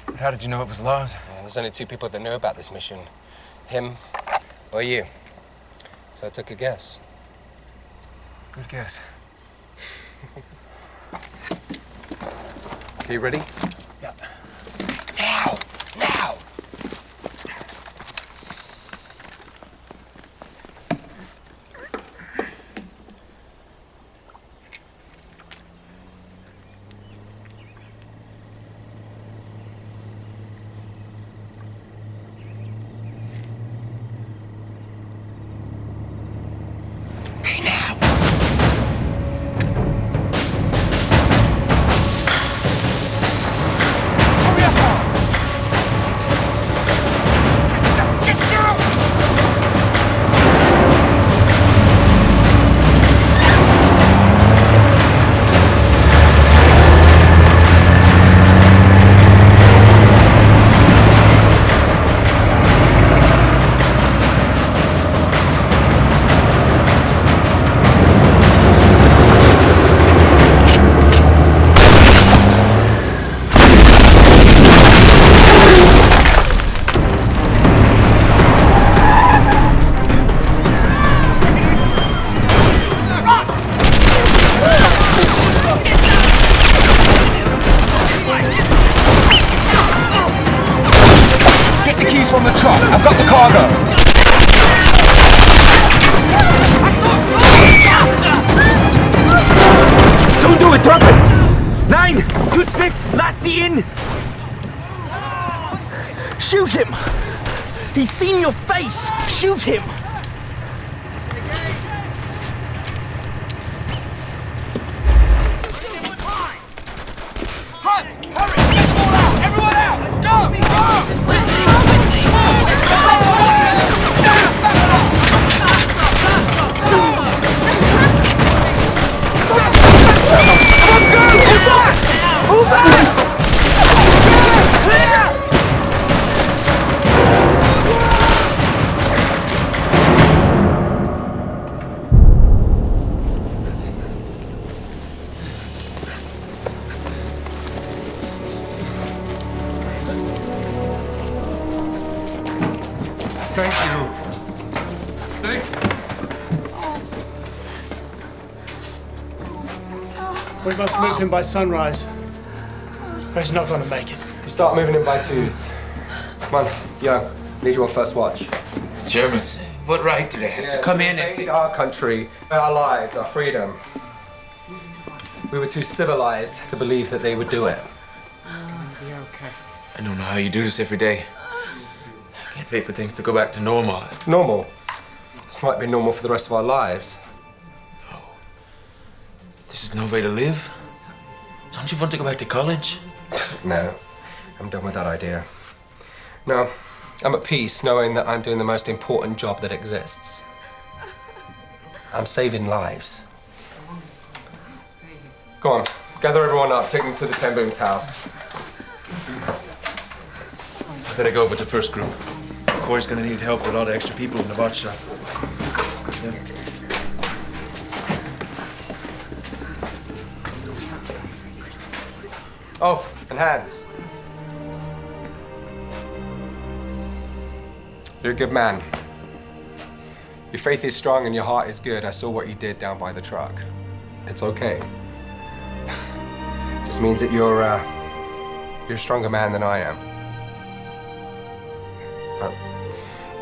But how did you know it was Lars? There's only 2 people that know about this mission. Him or you. So I took a guess. Good guess. Okay, you ready? Yeah. Now! Now! From the truck. I've got the cargo. Don't do it, drop it! 9, shoot sticks, Lassie in! Shoot him! He's seen your face! Shoot him! Hans, hurry! Get them all out! Everyone out! Let's go! Thank you. We must move him by sunrise, or he's not going to make it. You start moving in by 2s. Come on, Young. Need you on first watch. Germans, what right do they have to come in and invade our country, our lives, our freedom? We were too civilized to believe that they would do it. It's going to be okay. I don't know how you do this every day. I can't wait for things to go back to normal. Normal? This might be normal for the rest of our lives. No. This is no way to live. Don't you want to go back to college? No, I'm done with that idea. No, I'm at peace knowing that I'm doing the most important job that exists. I'm saving lives. Go on, gather everyone up, take them to the Ten Booms house. Better go over to first group. Corey's gonna need help with all the extra people in the bot shop. Yeah. Oh, and Hans. You're a good man. Your faith is strong and your heart is good. I saw what you did down by the truck. It's okay. Just means that you're a stronger man than I am. But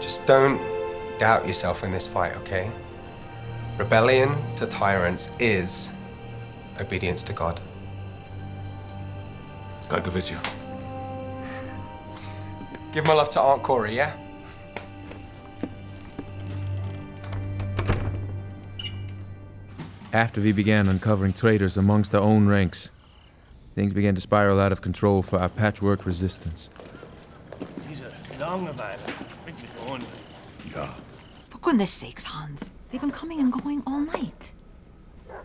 just don't doubt yourself in this fight, okay? Rebellion to tyrants is obedience to God. God go with you. Give my love to Aunt Corey, yeah? After we began uncovering traitors amongst our own ranks, things began to spiral out of control for our patchwork resistance. These are long of Ireland. Big one. Yeah. For goodness sakes, Hans. They've been coming and going all night.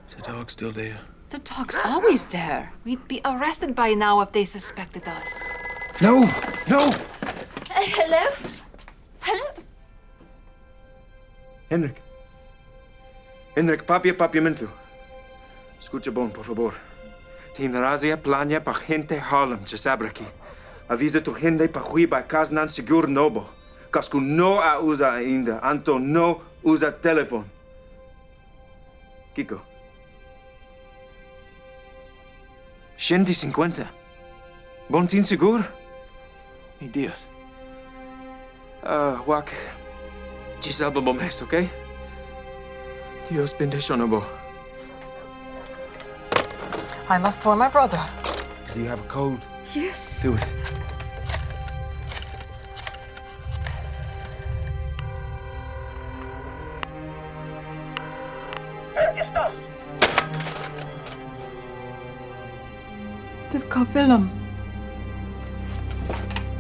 Is the dog still there? The dog's always there. We'd be arrested by now if they suspected us. No! No! Hello? Hello? Henrik, papi mentu. Escucha bon, por favor. Tin razia plania pa gente Holland, Sabraki. Avisa tu gente pa hui ba kaznan seguro nobo. Cascu no a usa ainda, Anto no usa telefone. Kiko. 150. Bom tin seguro? Mi Dios. Wak. Gisablo bom mes, okay? Dios bendicionabo. I must warn my brother. Do you have a code? Yes. Do it. They've got Willem.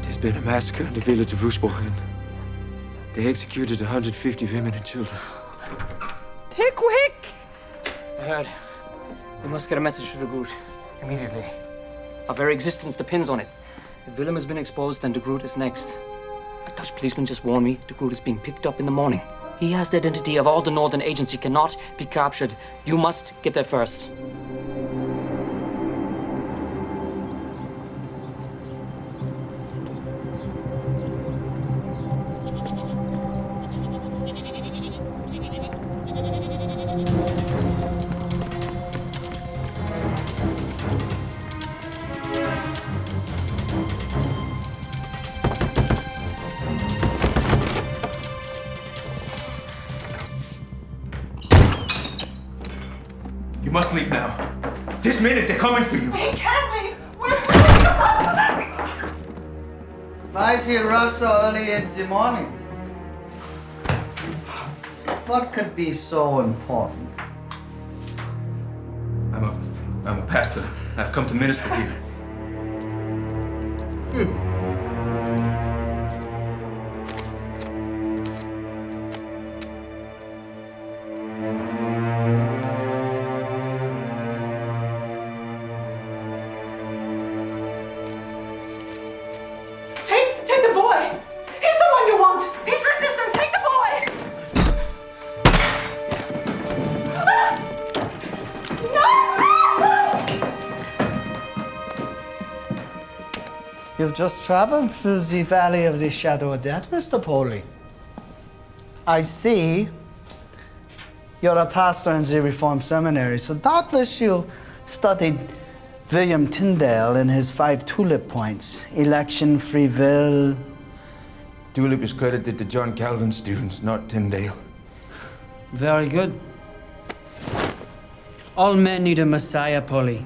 There's been a massacre in the village of Oostbogen. They executed 150 women and children. Pickwick! I heard. We must get a message to the Groot. Immediately. Our very existence depends on it. If Willem has been exposed, then the Groot is next. A Dutch policeman just warned me the Groot is being picked up in the morning. He has the identity of all the Northern agents. He cannot be captured. You must get there first. You must leave now. This minute, they're coming for you. He can't leave. I see Russ so early in the morning. What could be so important? I'm a pastor. I've come to minister here. Take the boy. He's the one you want. He's resistant. Take the boy. You've just traveled through the Valley of the Shadow of Death, Mr. Poley. I see you're a pastor in the Reformed Seminary, so doubtless you studied William Tyndale and his 5 tulip points. Election, free will. Tulip is credited to John Calvin's students, not Tyndale. Very good. All men need a messiah, Polly.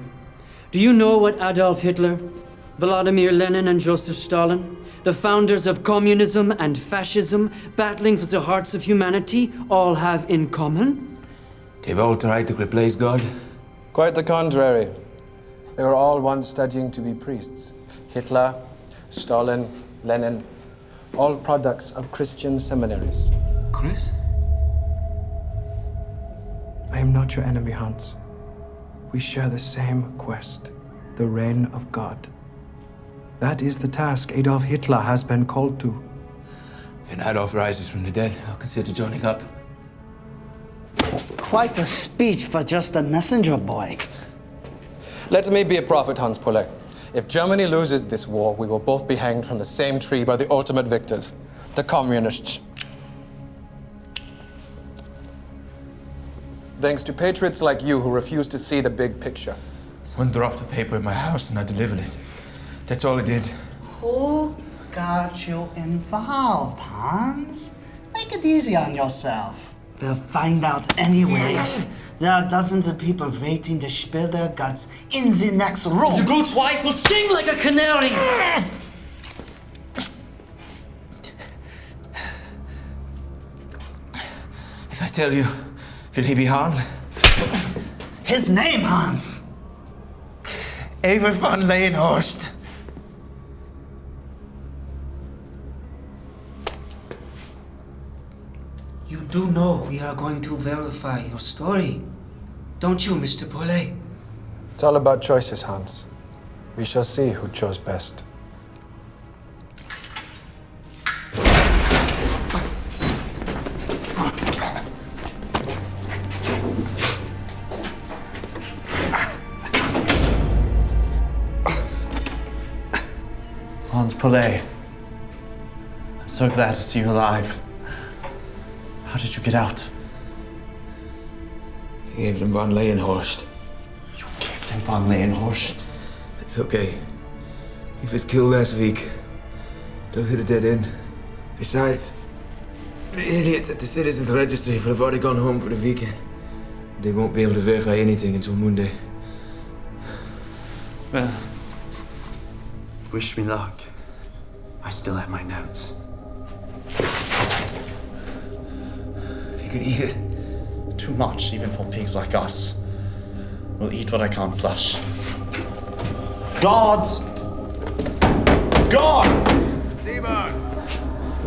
Do you know what Adolf Hitler, Vladimir Lenin, and Joseph Stalin, the founders of communism and fascism, battling for the hearts of humanity, all have in common? They've all tried to replace God. Quite the contrary. They were all once studying to be priests. Hitler, Stalin, Lenin, all products of Christian seminaries. Chris? I am not your enemy, Hans. We share the same quest, the reign of God. That is the task Adolf Hitler has been called to. When Adolf rises from the dead, I'll consider joining up. Quite a speech for just a messenger boy. Let me be a prophet, Hans Puller. If Germany loses this war, we will both be hanged from the same tree by the ultimate victors, the communists. Thanks to patriots like you who refuse to see the big picture. One dropped of paper in my house and I delivered it. That's all I did. Who got you involved, Hans? Make it easy on yourself. We'll find out anyways. There are dozens of people waiting to spill their guts in the next room. The Groot's wife will sing like a canary! If I tell you, will he be harmed? His name, Hans. Ever van Leyenhorst. You do know we are going to verify your story, don't you, Mr. Paulet? It's all about choices, Hans. We shall see who chose best. Hans Poulet. I'm so glad to see you alive. How did you get out? I gave them von Leyenhorst. You gave them von Leyenhorst? It's okay. He was killed last week. They'll hit a dead end. Besides, the idiots at the Citizens Registry will have already gone home for the weekend. They won't be able to verify anything until Monday. Well, wish me luck. I still have my notes. If you could eat it. Too much, even for pigs like us. We'll eat what I can't flush. Guards! Guard!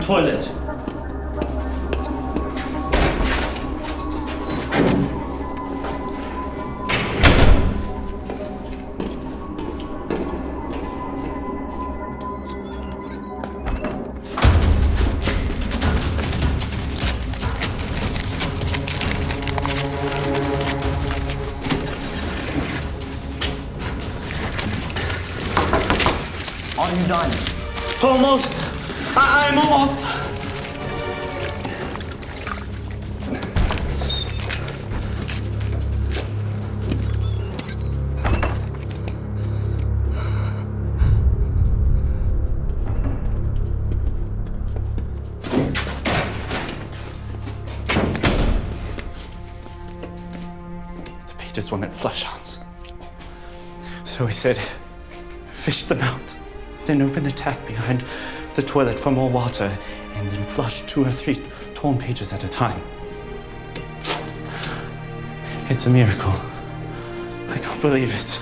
Toilet. Are you done? Almost. I'm almost. The pages were meant flush hounds. So he said, fish them out. Then open the tap behind the toilet for more water, and then flush 2 or 3 torn pages at a time. It's a miracle. I can't believe it.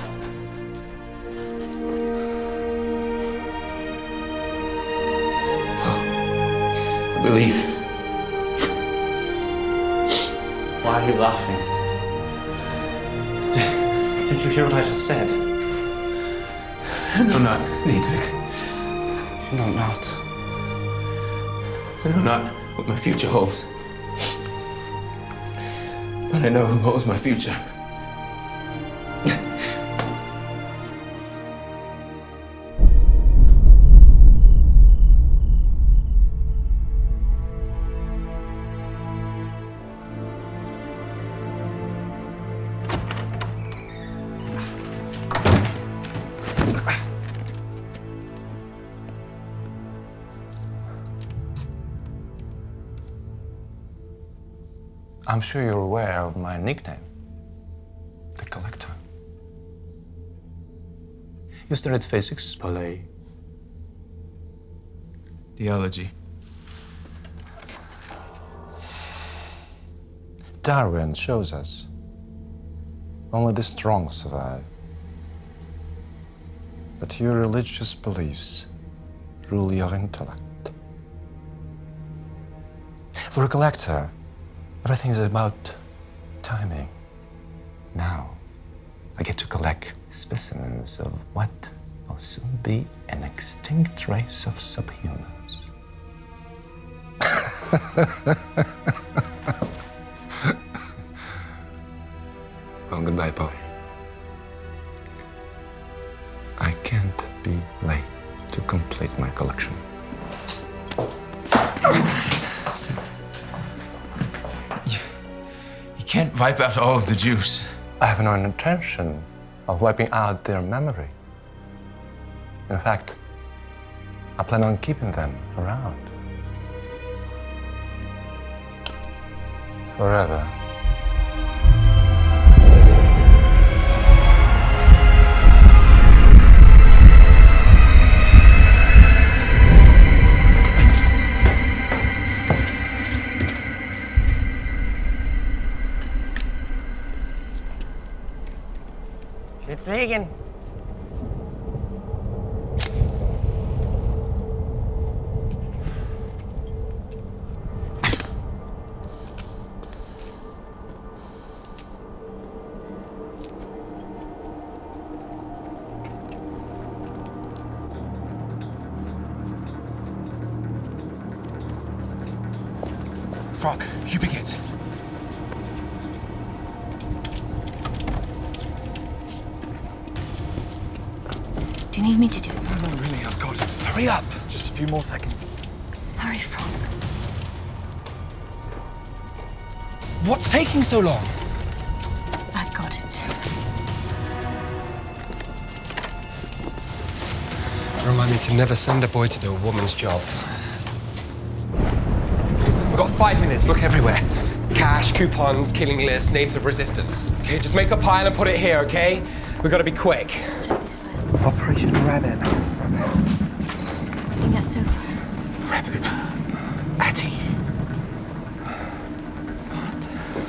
I believe. Why are you laughing? Did you hear what I just said? No, not Dietrich. No, not. I know not what my future holds. But I know who holds my future. I'm sure you're aware of my nickname, the Collector. You studied physics, Poulet. Theology. Darwin shows us only the strong survive. But your religious beliefs rule your intellect. For a collector, everything is about timing. Now, I get to collect specimens of what will soon be an extinct race of subhumans. Well, goodbye, Paul. I can't be late to complete my collection. You can't wipe out all of the Jews. I have no intention of wiping out their memory. In fact, I plan on keeping them around. Forever. It's Regan. Frog, you begin. Do you need me to do it? No, really, I've got it. Hurry up. Just a few more seconds. Hurry, Frank. What's taking so long? I've got it. Remind me to never send a boy to do a woman's job. We've got 5 minutes. Look everywhere. Cash, coupons, killing lists, names of resistance. Okay, just make a pile and put it here, okay? We've got to be quick. Check these files. Operation Rabbit. Nothing yet so far. Rabbit. Atty.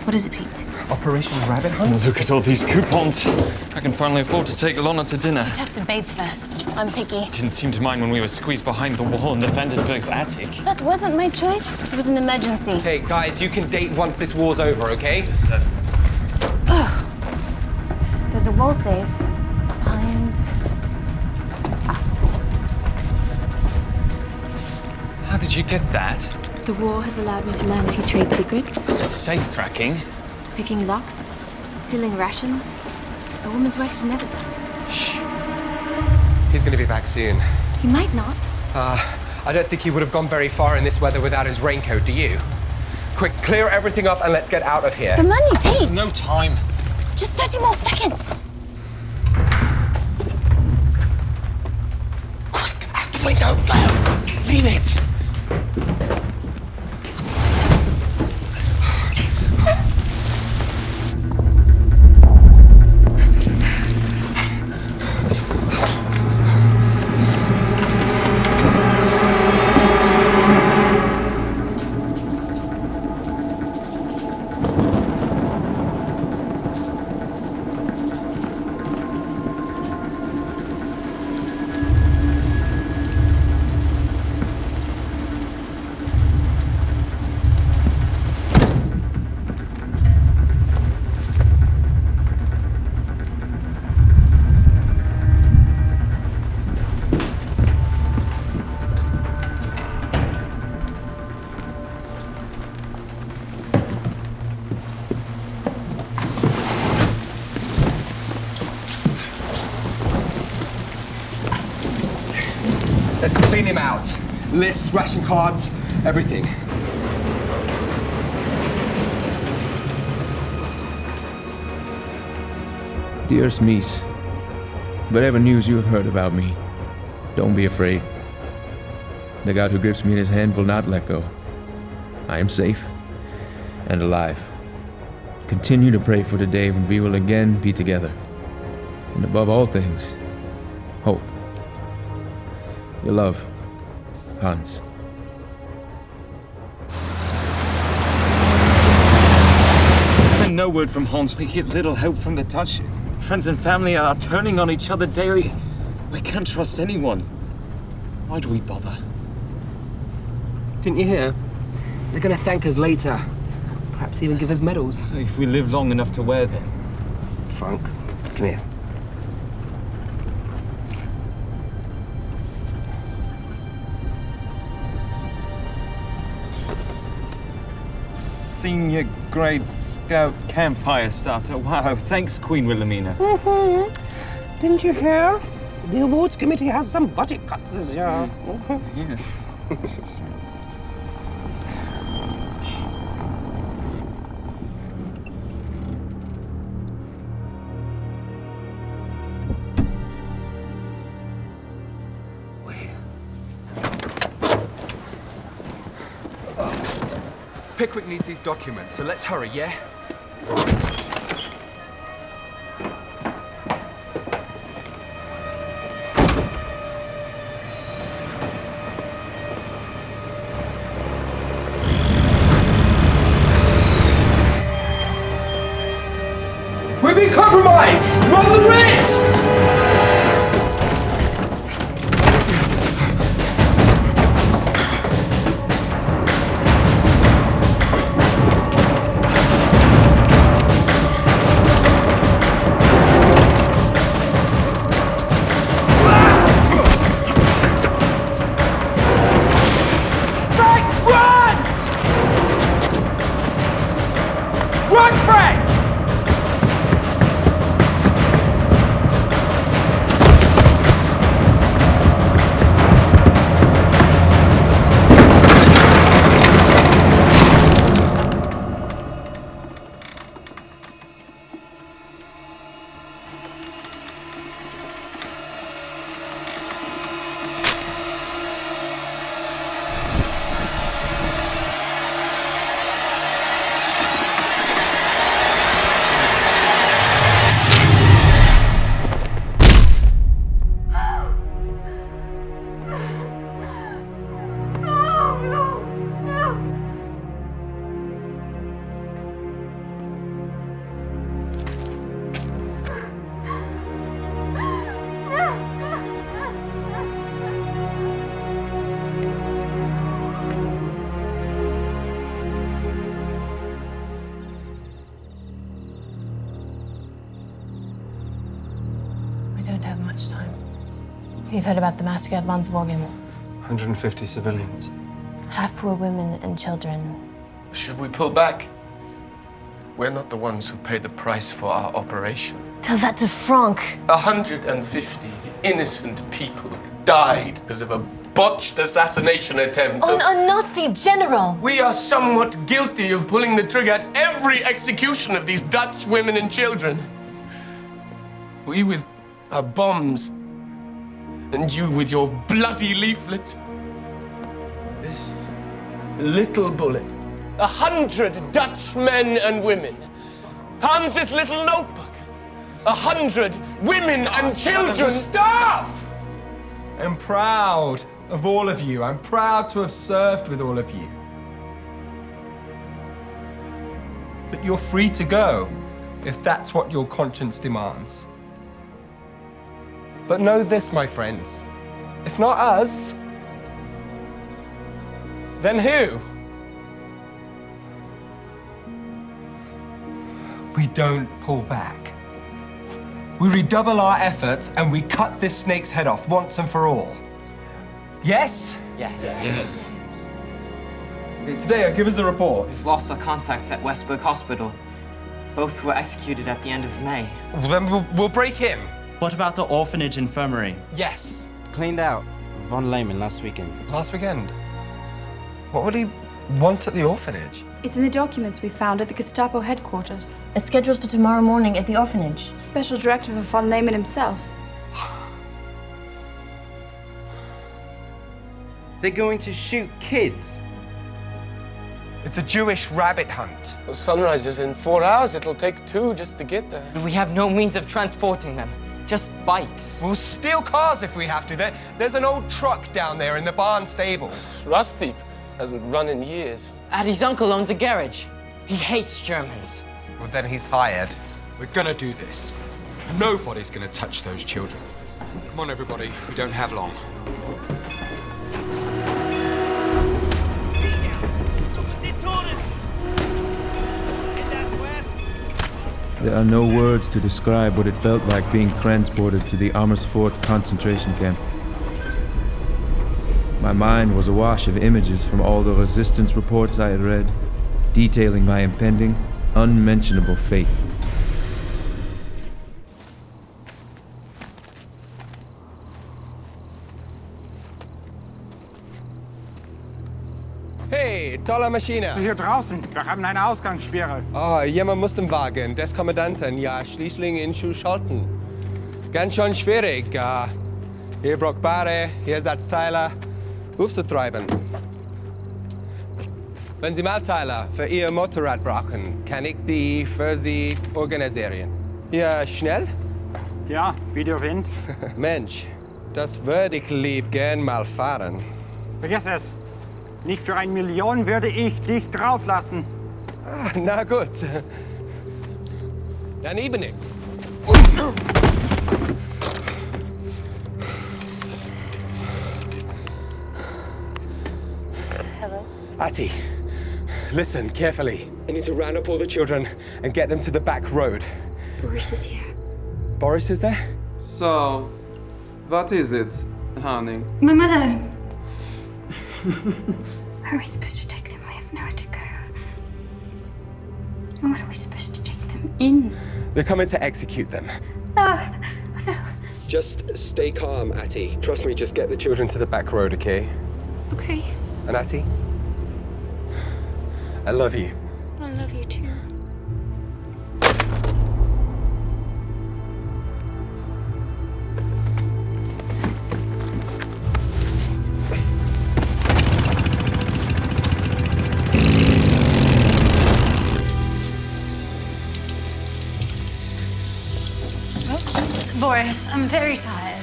What is it, Pete? Operation Rabbit Hunt? Look at all these coupons. I can finally afford to take Lana to dinner. You'd have to bathe first. I'm picky. Didn't seem to mind when we were squeezed behind the wall in the Vandenberg's attic. That wasn't my choice. It was an emergency. Okay, guys, you can date once this war's over, okay? There's a wall safe behind. How did you get that? The war has allowed me to learn a few trade secrets. Safe cracking. Picking locks, stealing rations. A woman's work is never done. Shh. He's gonna be back soon. He might not. I don't think he would have gone very far in this weather without his raincoat, do you? Quick, clear everything up and let's get out of here. The money, Pete! No time. Just 30 more seconds. Quick, out the window, go! Leave it! Let's clean him out. Lists, ration cards, everything. Dearest Mies, whatever news you have heard about me, don't be afraid. The God who grips me in his hand will not let go. I am safe and alive. Continue to pray for the day when we will again be together. And above all things, hope. Your love, Hans. There's been no word from Hans. We get little help from the Dutch. Friends and family are turning on each other daily. We can't trust anyone. Why do we bother? Didn't you hear? They're gonna thank us later. Perhaps even give us medals. If we live long enough to wear them. Frank, come here. Senior grade scout campfire starter. Wow, thanks, Queen Wilhelmina. Didn't you hear? The awards committee has some budget cuts this year. Yeah. Pickwick needs these documents, so let's hurry, yeah? We're being compromised! We're on the ridge! don't have much time. You've heard about the massacre at Vansborgen. 150 civilians. Half were women and children. Should we pull back? We're not the ones who pay the price for our operation. Tell that to Franck. 150 innocent people died because of a botched assassination attempt. On a Nazi general! We are somewhat guilty of pulling the trigger at every execution of these Dutch women and children. We with our bombs, and you with your bloody leaflets. This little bullet, 100 Dutch men and women. Hans's little notebook, 100 women and children. Stop! I'm proud of all of you. I'm proud to have served with all of you. But you're free to go, if that's what your conscience demands. But know this, my friends. If not us, then who? We don't pull back. We redouble our efforts and we cut this snake's head off once and for all. Yes? Yes. Hey, today, give us a report. We've lost our contacts at Westburg Hospital. Both were executed at the end of May. Well, then we'll break him. What about the orphanage infirmary? Yes. Cleaned out. Von Lehman last weekend. Last weekend? What would he want at the orphanage? It's in the documents we found at the Gestapo headquarters. It's scheduled for tomorrow morning at the orphanage. Special director for von Lehman himself. They're going to shoot kids. It's a Jewish rabbit hunt. Well, sunrise is in 4 hours. It'll take 2 just to get there. We have no means of transporting them. Just bikes. We'll steal cars if we have to. There's an old truck down there in the barn stable. Rusty hasn't run in years. Addie's uncle owns a garage. He hates Germans. Well, then he's hired. We're gonna do this. Nobody's gonna touch those children. Come on, everybody. We don't have long. There are no words to describe what it felt like being transported to the Amersfoort concentration camp. My mind was awash of images from all the resistance reports I had read, detailing my impending, unmentionable fate. Hey, tolle Maschine. Hier draußen, wir haben eine Ausgangssperre. Ah, jemand muss den Wagen des Kommandanten ja schließlich in Schuss schalten. Ganz schön schwierig. Hier Brauchbare, hier Ersatzteile aufzutreiben. Wenn Sie Malteile für Ihr Motorrad brauchen, kann ich die für Sie organisieren. Ja, schnell? Ja, wie der Wind. Mensch, das würde ich lieb gern mal fahren. Vergiss es. Nicht für 1 Million würde ich dich drauflassen. Ah, na gut. Dann eben nicht. Hello? Atty, listen carefully. I need to round up all the children and get them to the back road. Boris is here. Boris is there? So, what is it, honey? My mother. Where are we supposed to take them? We have nowhere to go. And what are we supposed to take them in? They're coming to execute them. No, no. Just stay calm, Atty. Trust me, just get the children to the back road, okay? Okay. And Atty, I love you. I love you too. Boris, I'm very tired.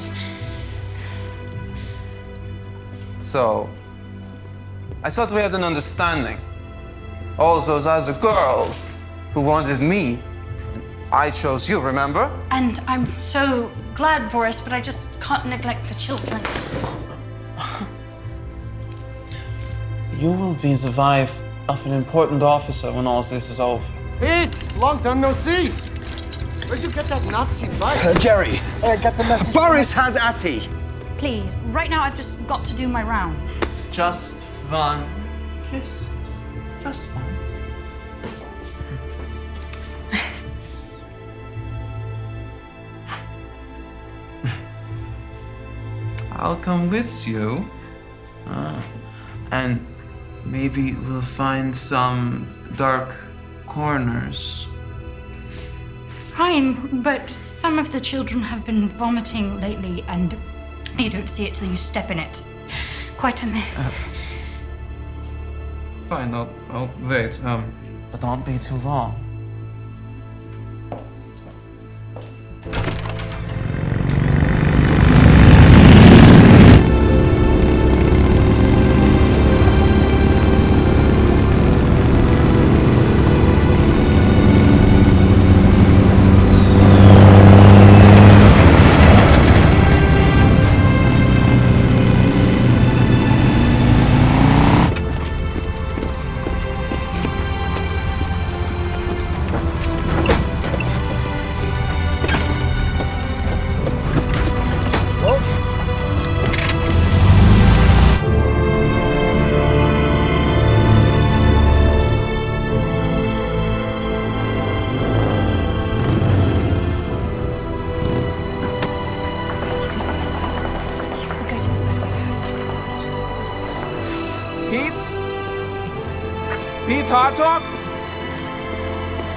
So, I thought we had an understanding. All those other girls who wanted me, I chose you, remember? And I'm so glad, Boris, but I just can't neglect the children. You will be the wife of an important officer when all this is over. Pete, long time no see. Where'd you get that Nazi bike? Jerry. Get the message. Boris has Atty. Please, right now I've just got to do my rounds. Just one kiss. Just one. I'll come with you. And maybe we'll find some dark corners. Fine, but some of the children have been vomiting lately, and you don't see it till you step in it. Quite a mess. Fine, I'll wait. But don't be too long.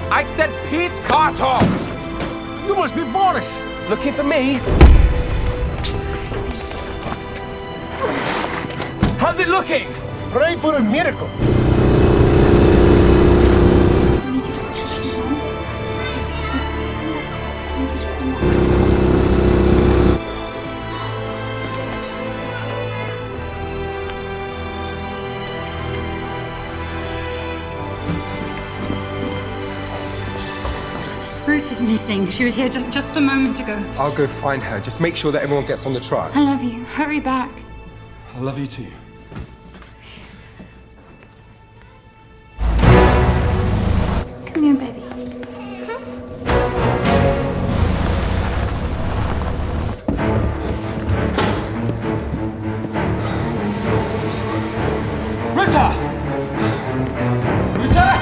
I said Pete Hartog! You must be Boris! Looking for me? How's it looking? Pray for a miracle. Ruth is missing. She was here just a moment ago. I'll go find her. Just make sure that everyone gets on the truck. I love you. Hurry back. I love you too. Come here, baby. Rita! Rita!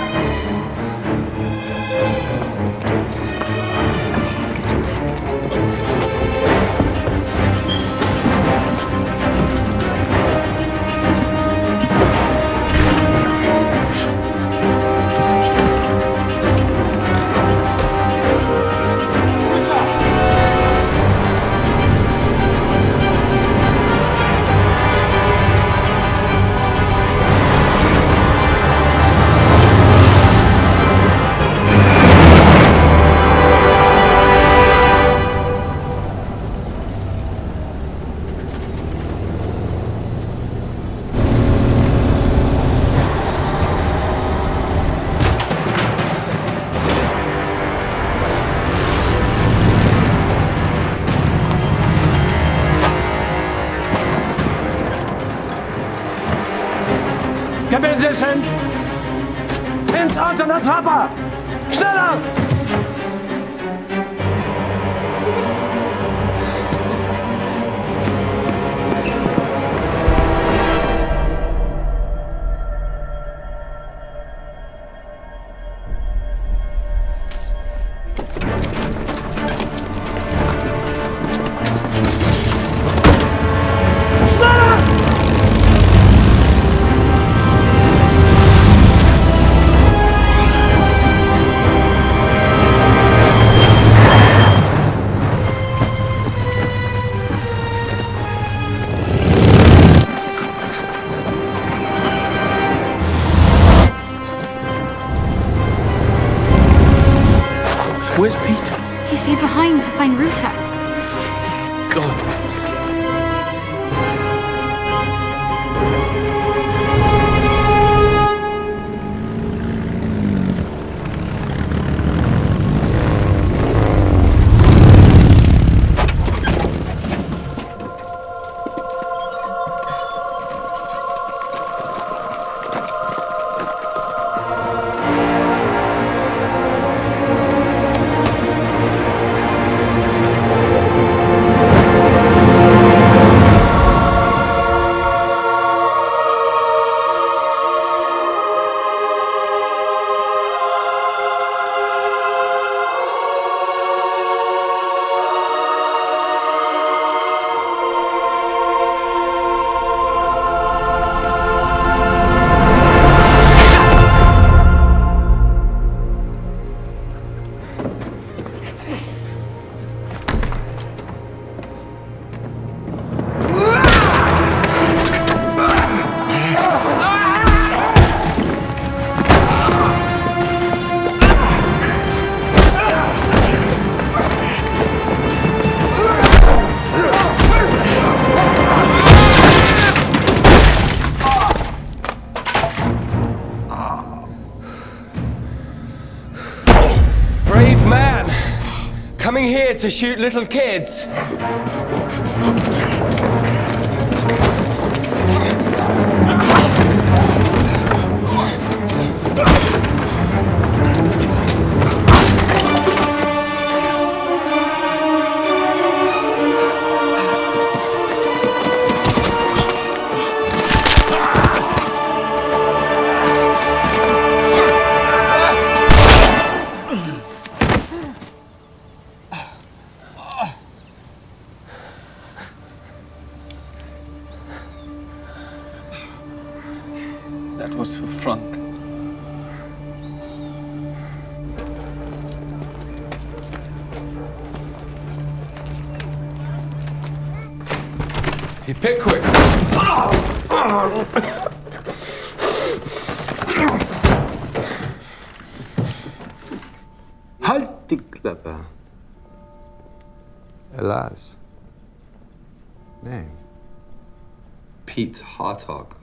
Position! Hinter unter der Treppe! Schneller! Where's Peter? He stayed behind to find Ruta. God. Coming here to shoot little kids. That was for Frank. Hey, Pickwick! Halt die Klappe. Helaas. Nee. Pete Hartog.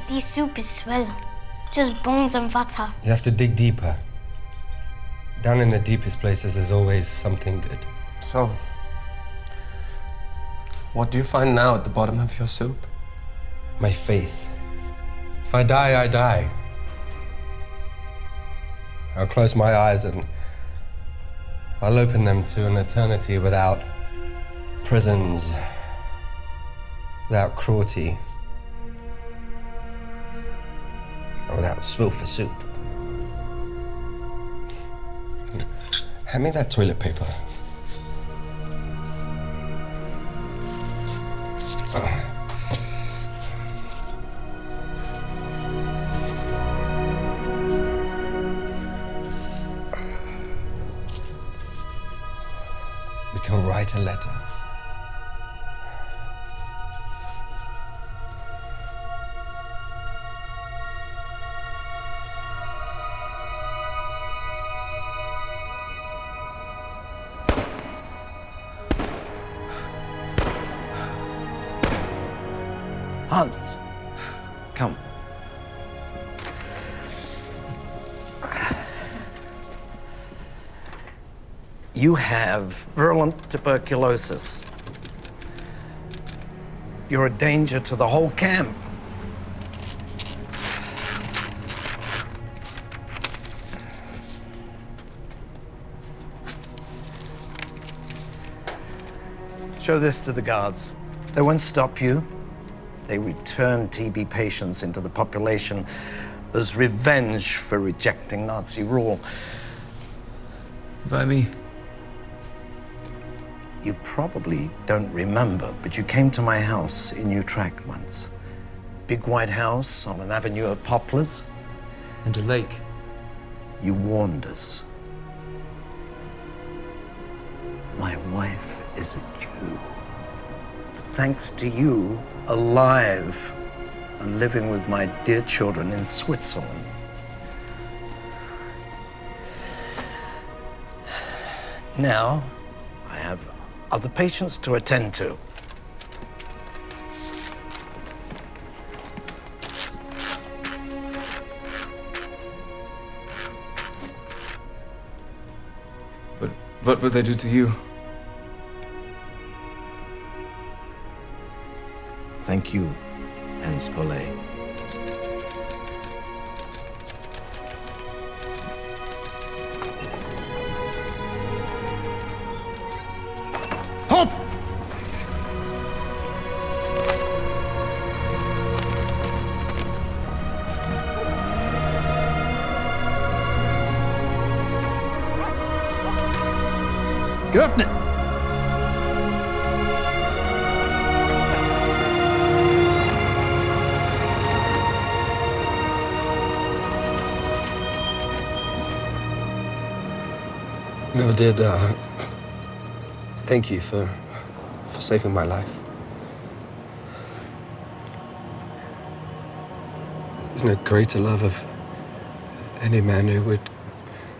This soup is swell. Just bones and butter. You have to dig deeper. Down in the deepest places, there's always something good. So, what do you find now at the bottom of your soup? My faith. If I die, I die. I'll close my eyes and I'll open them to an eternity without prisons, without cruelty, and without a swill for soup. Hand me that toilet paper. We can write a letter. Hans, come. You have virulent tuberculosis. You're a danger to the whole camp. Show this to the guards. They won't stop you. They return TB patients into the population as revenge for rejecting Nazi rule. By me? You probably don't remember, but you came to my house in Utrecht once. Big white house on an avenue of poplars. And a lake. You warned us. My wife is a Jew. Thanks to you, alive and living with my dear children in Switzerland. Now, I have other patients to attend to. But what would they do to you? Thank you, Hans Paulet. Halt! Geöffnet! Never did thank you for saving my life. There's no greater love of any man who would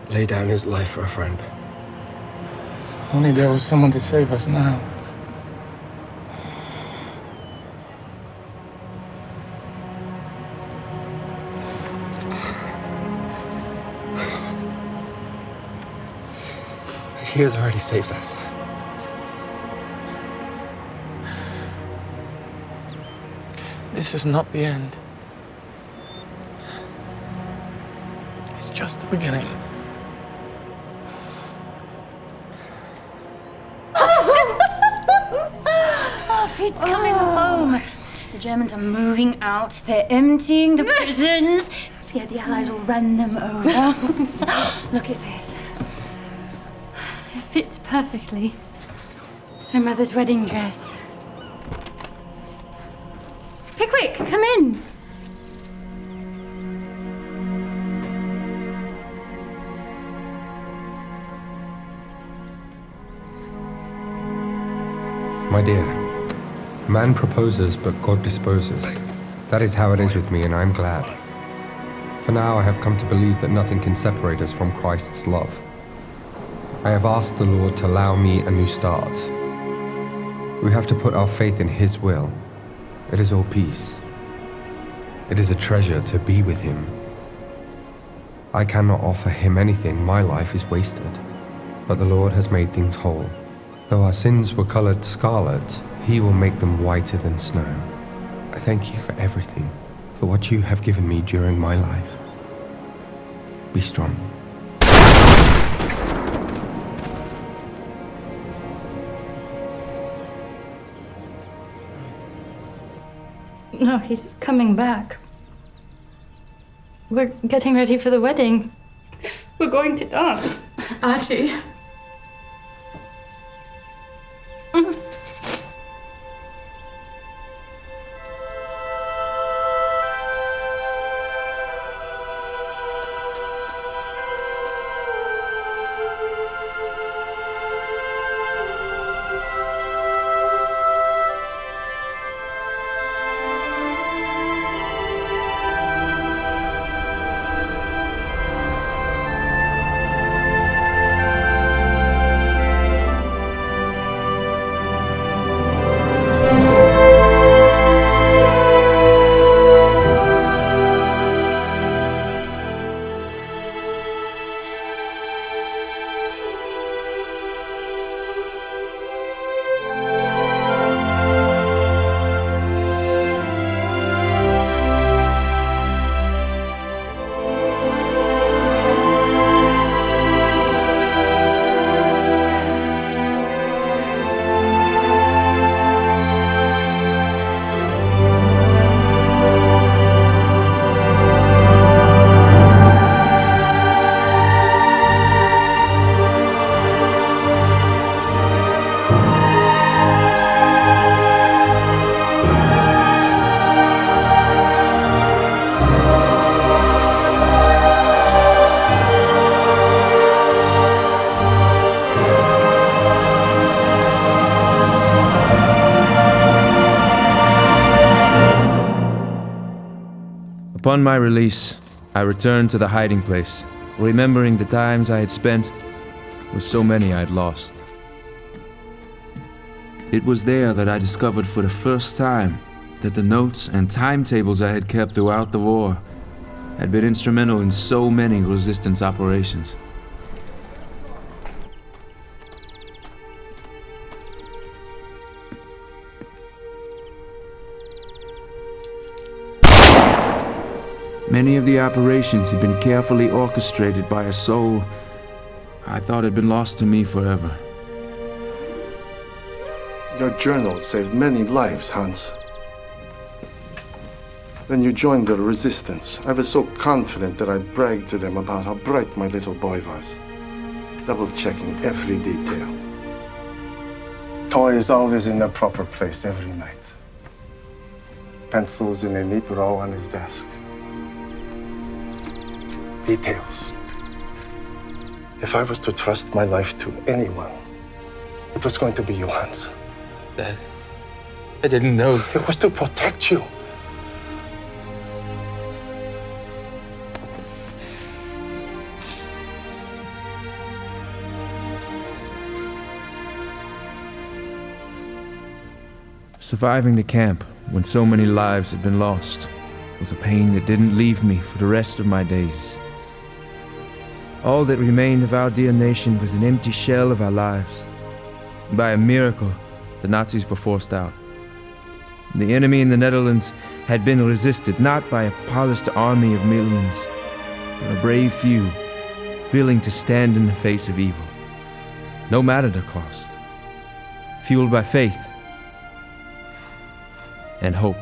lay down his life for a friend. Only there was someone to save us now. He has already saved us. This is not the end. It's just the beginning. Oh, Pete's coming home. The Germans are moving out. They're emptying the prisons. Scared the Allies will run them over. Look at this. It fits perfectly. It's my mother's wedding dress. Pickwick, come in. My dear, man proposes, but God disposes. That is how it is with me, and I'm glad. For now, I have come to believe that nothing can separate us from Christ's love. I have asked the Lord to allow me a new start. We have to put our faith in His will. It is all peace. It is a treasure to be with Him. I cannot offer Him anything. My life is wasted. But the Lord has made things whole. Though our sins were colored scarlet, He will make them whiter than snow. I thank you for everything, for what you have given me during my life. Be strong. No, he's coming back. We're getting ready for the wedding. We're going to dance. Archie. Upon my release, I returned to the hiding place, remembering the times I had spent with so many I had lost. It was there that I discovered for the first time that the notes and timetables I had kept throughout the war had been instrumental in so many resistance operations. Many of the operations had been carefully orchestrated by a soul I thought had been lost to me forever. Your journal saved many lives, Hans. When you joined the resistance, I was so confident that I bragged to them about how bright my little boy was, double-checking every detail. toy is always in the proper place every night. Pencils in a neat row on his desk. Details. If I was to trust my life to anyone, it was going to be you, Hans. Dad, I didn't know. It was to protect you. Surviving the camp when so many lives had been lost was a pain that didn't leave me for the rest of my days. All that remained of our dear nation was an empty shell of our lives. By a miracle, the Nazis were forced out. The enemy in the Netherlands had been resisted not by a polished army of millions, but a brave few willing to stand in the face of evil, no matter the cost, fueled by faith and hope.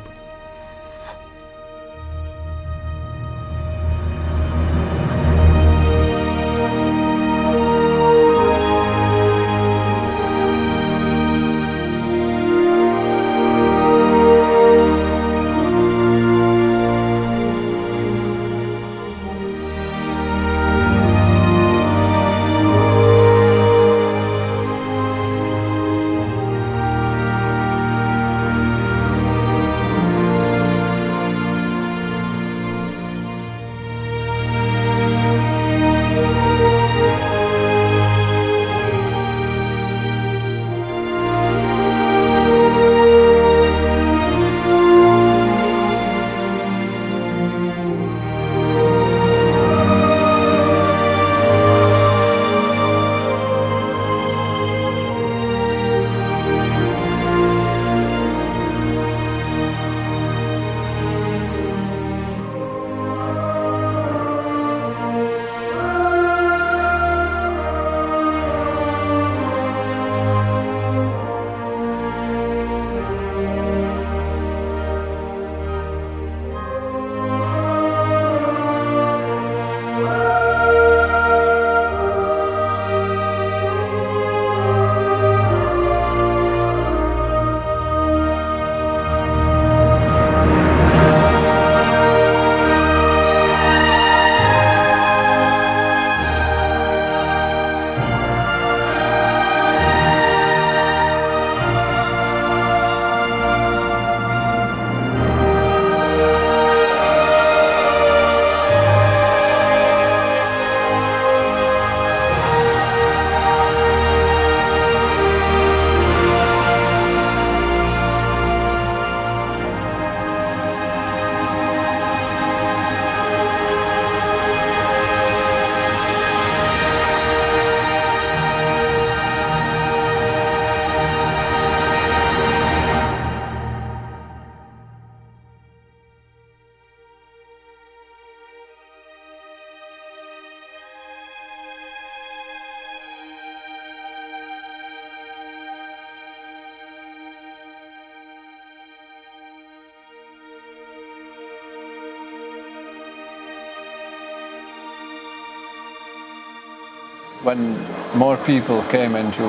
When more people came into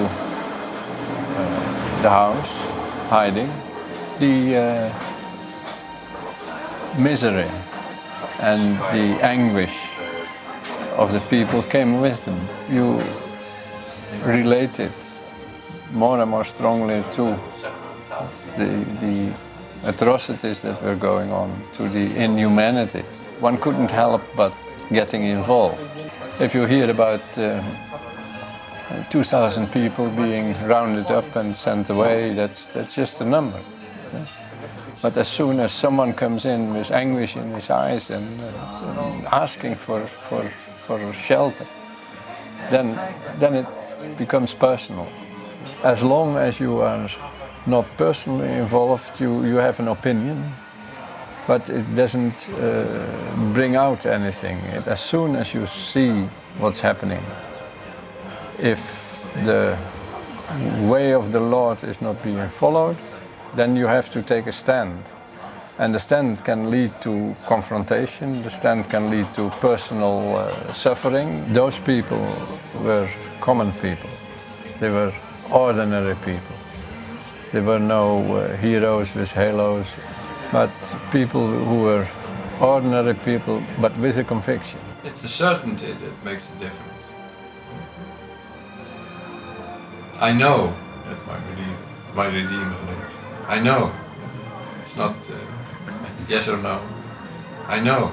the house, hiding, the misery and the anguish of the people came with them. You related more and more strongly to the atrocities that were going on, to the inhumanity. One couldn't help but getting involved. If you hear about 2,000 people being rounded up and sent away, that's just a number. Yeah? But as soon as someone comes in with anguish in his eyes and asking for shelter, then it becomes personal. As long as you are not personally involved, you have an opinion, but it doesn't bring out anything. As soon as you see what's happening, if the way of the Lord is not being followed, then you have to take a stand. And the stand can lead to confrontation, the stand can lead to personal suffering. Those people were common people. They were ordinary people. There were no heroes with halos, but people who were ordinary people, but with a conviction. It's the certainty that makes the difference. I know that my Redeemer lives. I know. It's not yes or no. I know.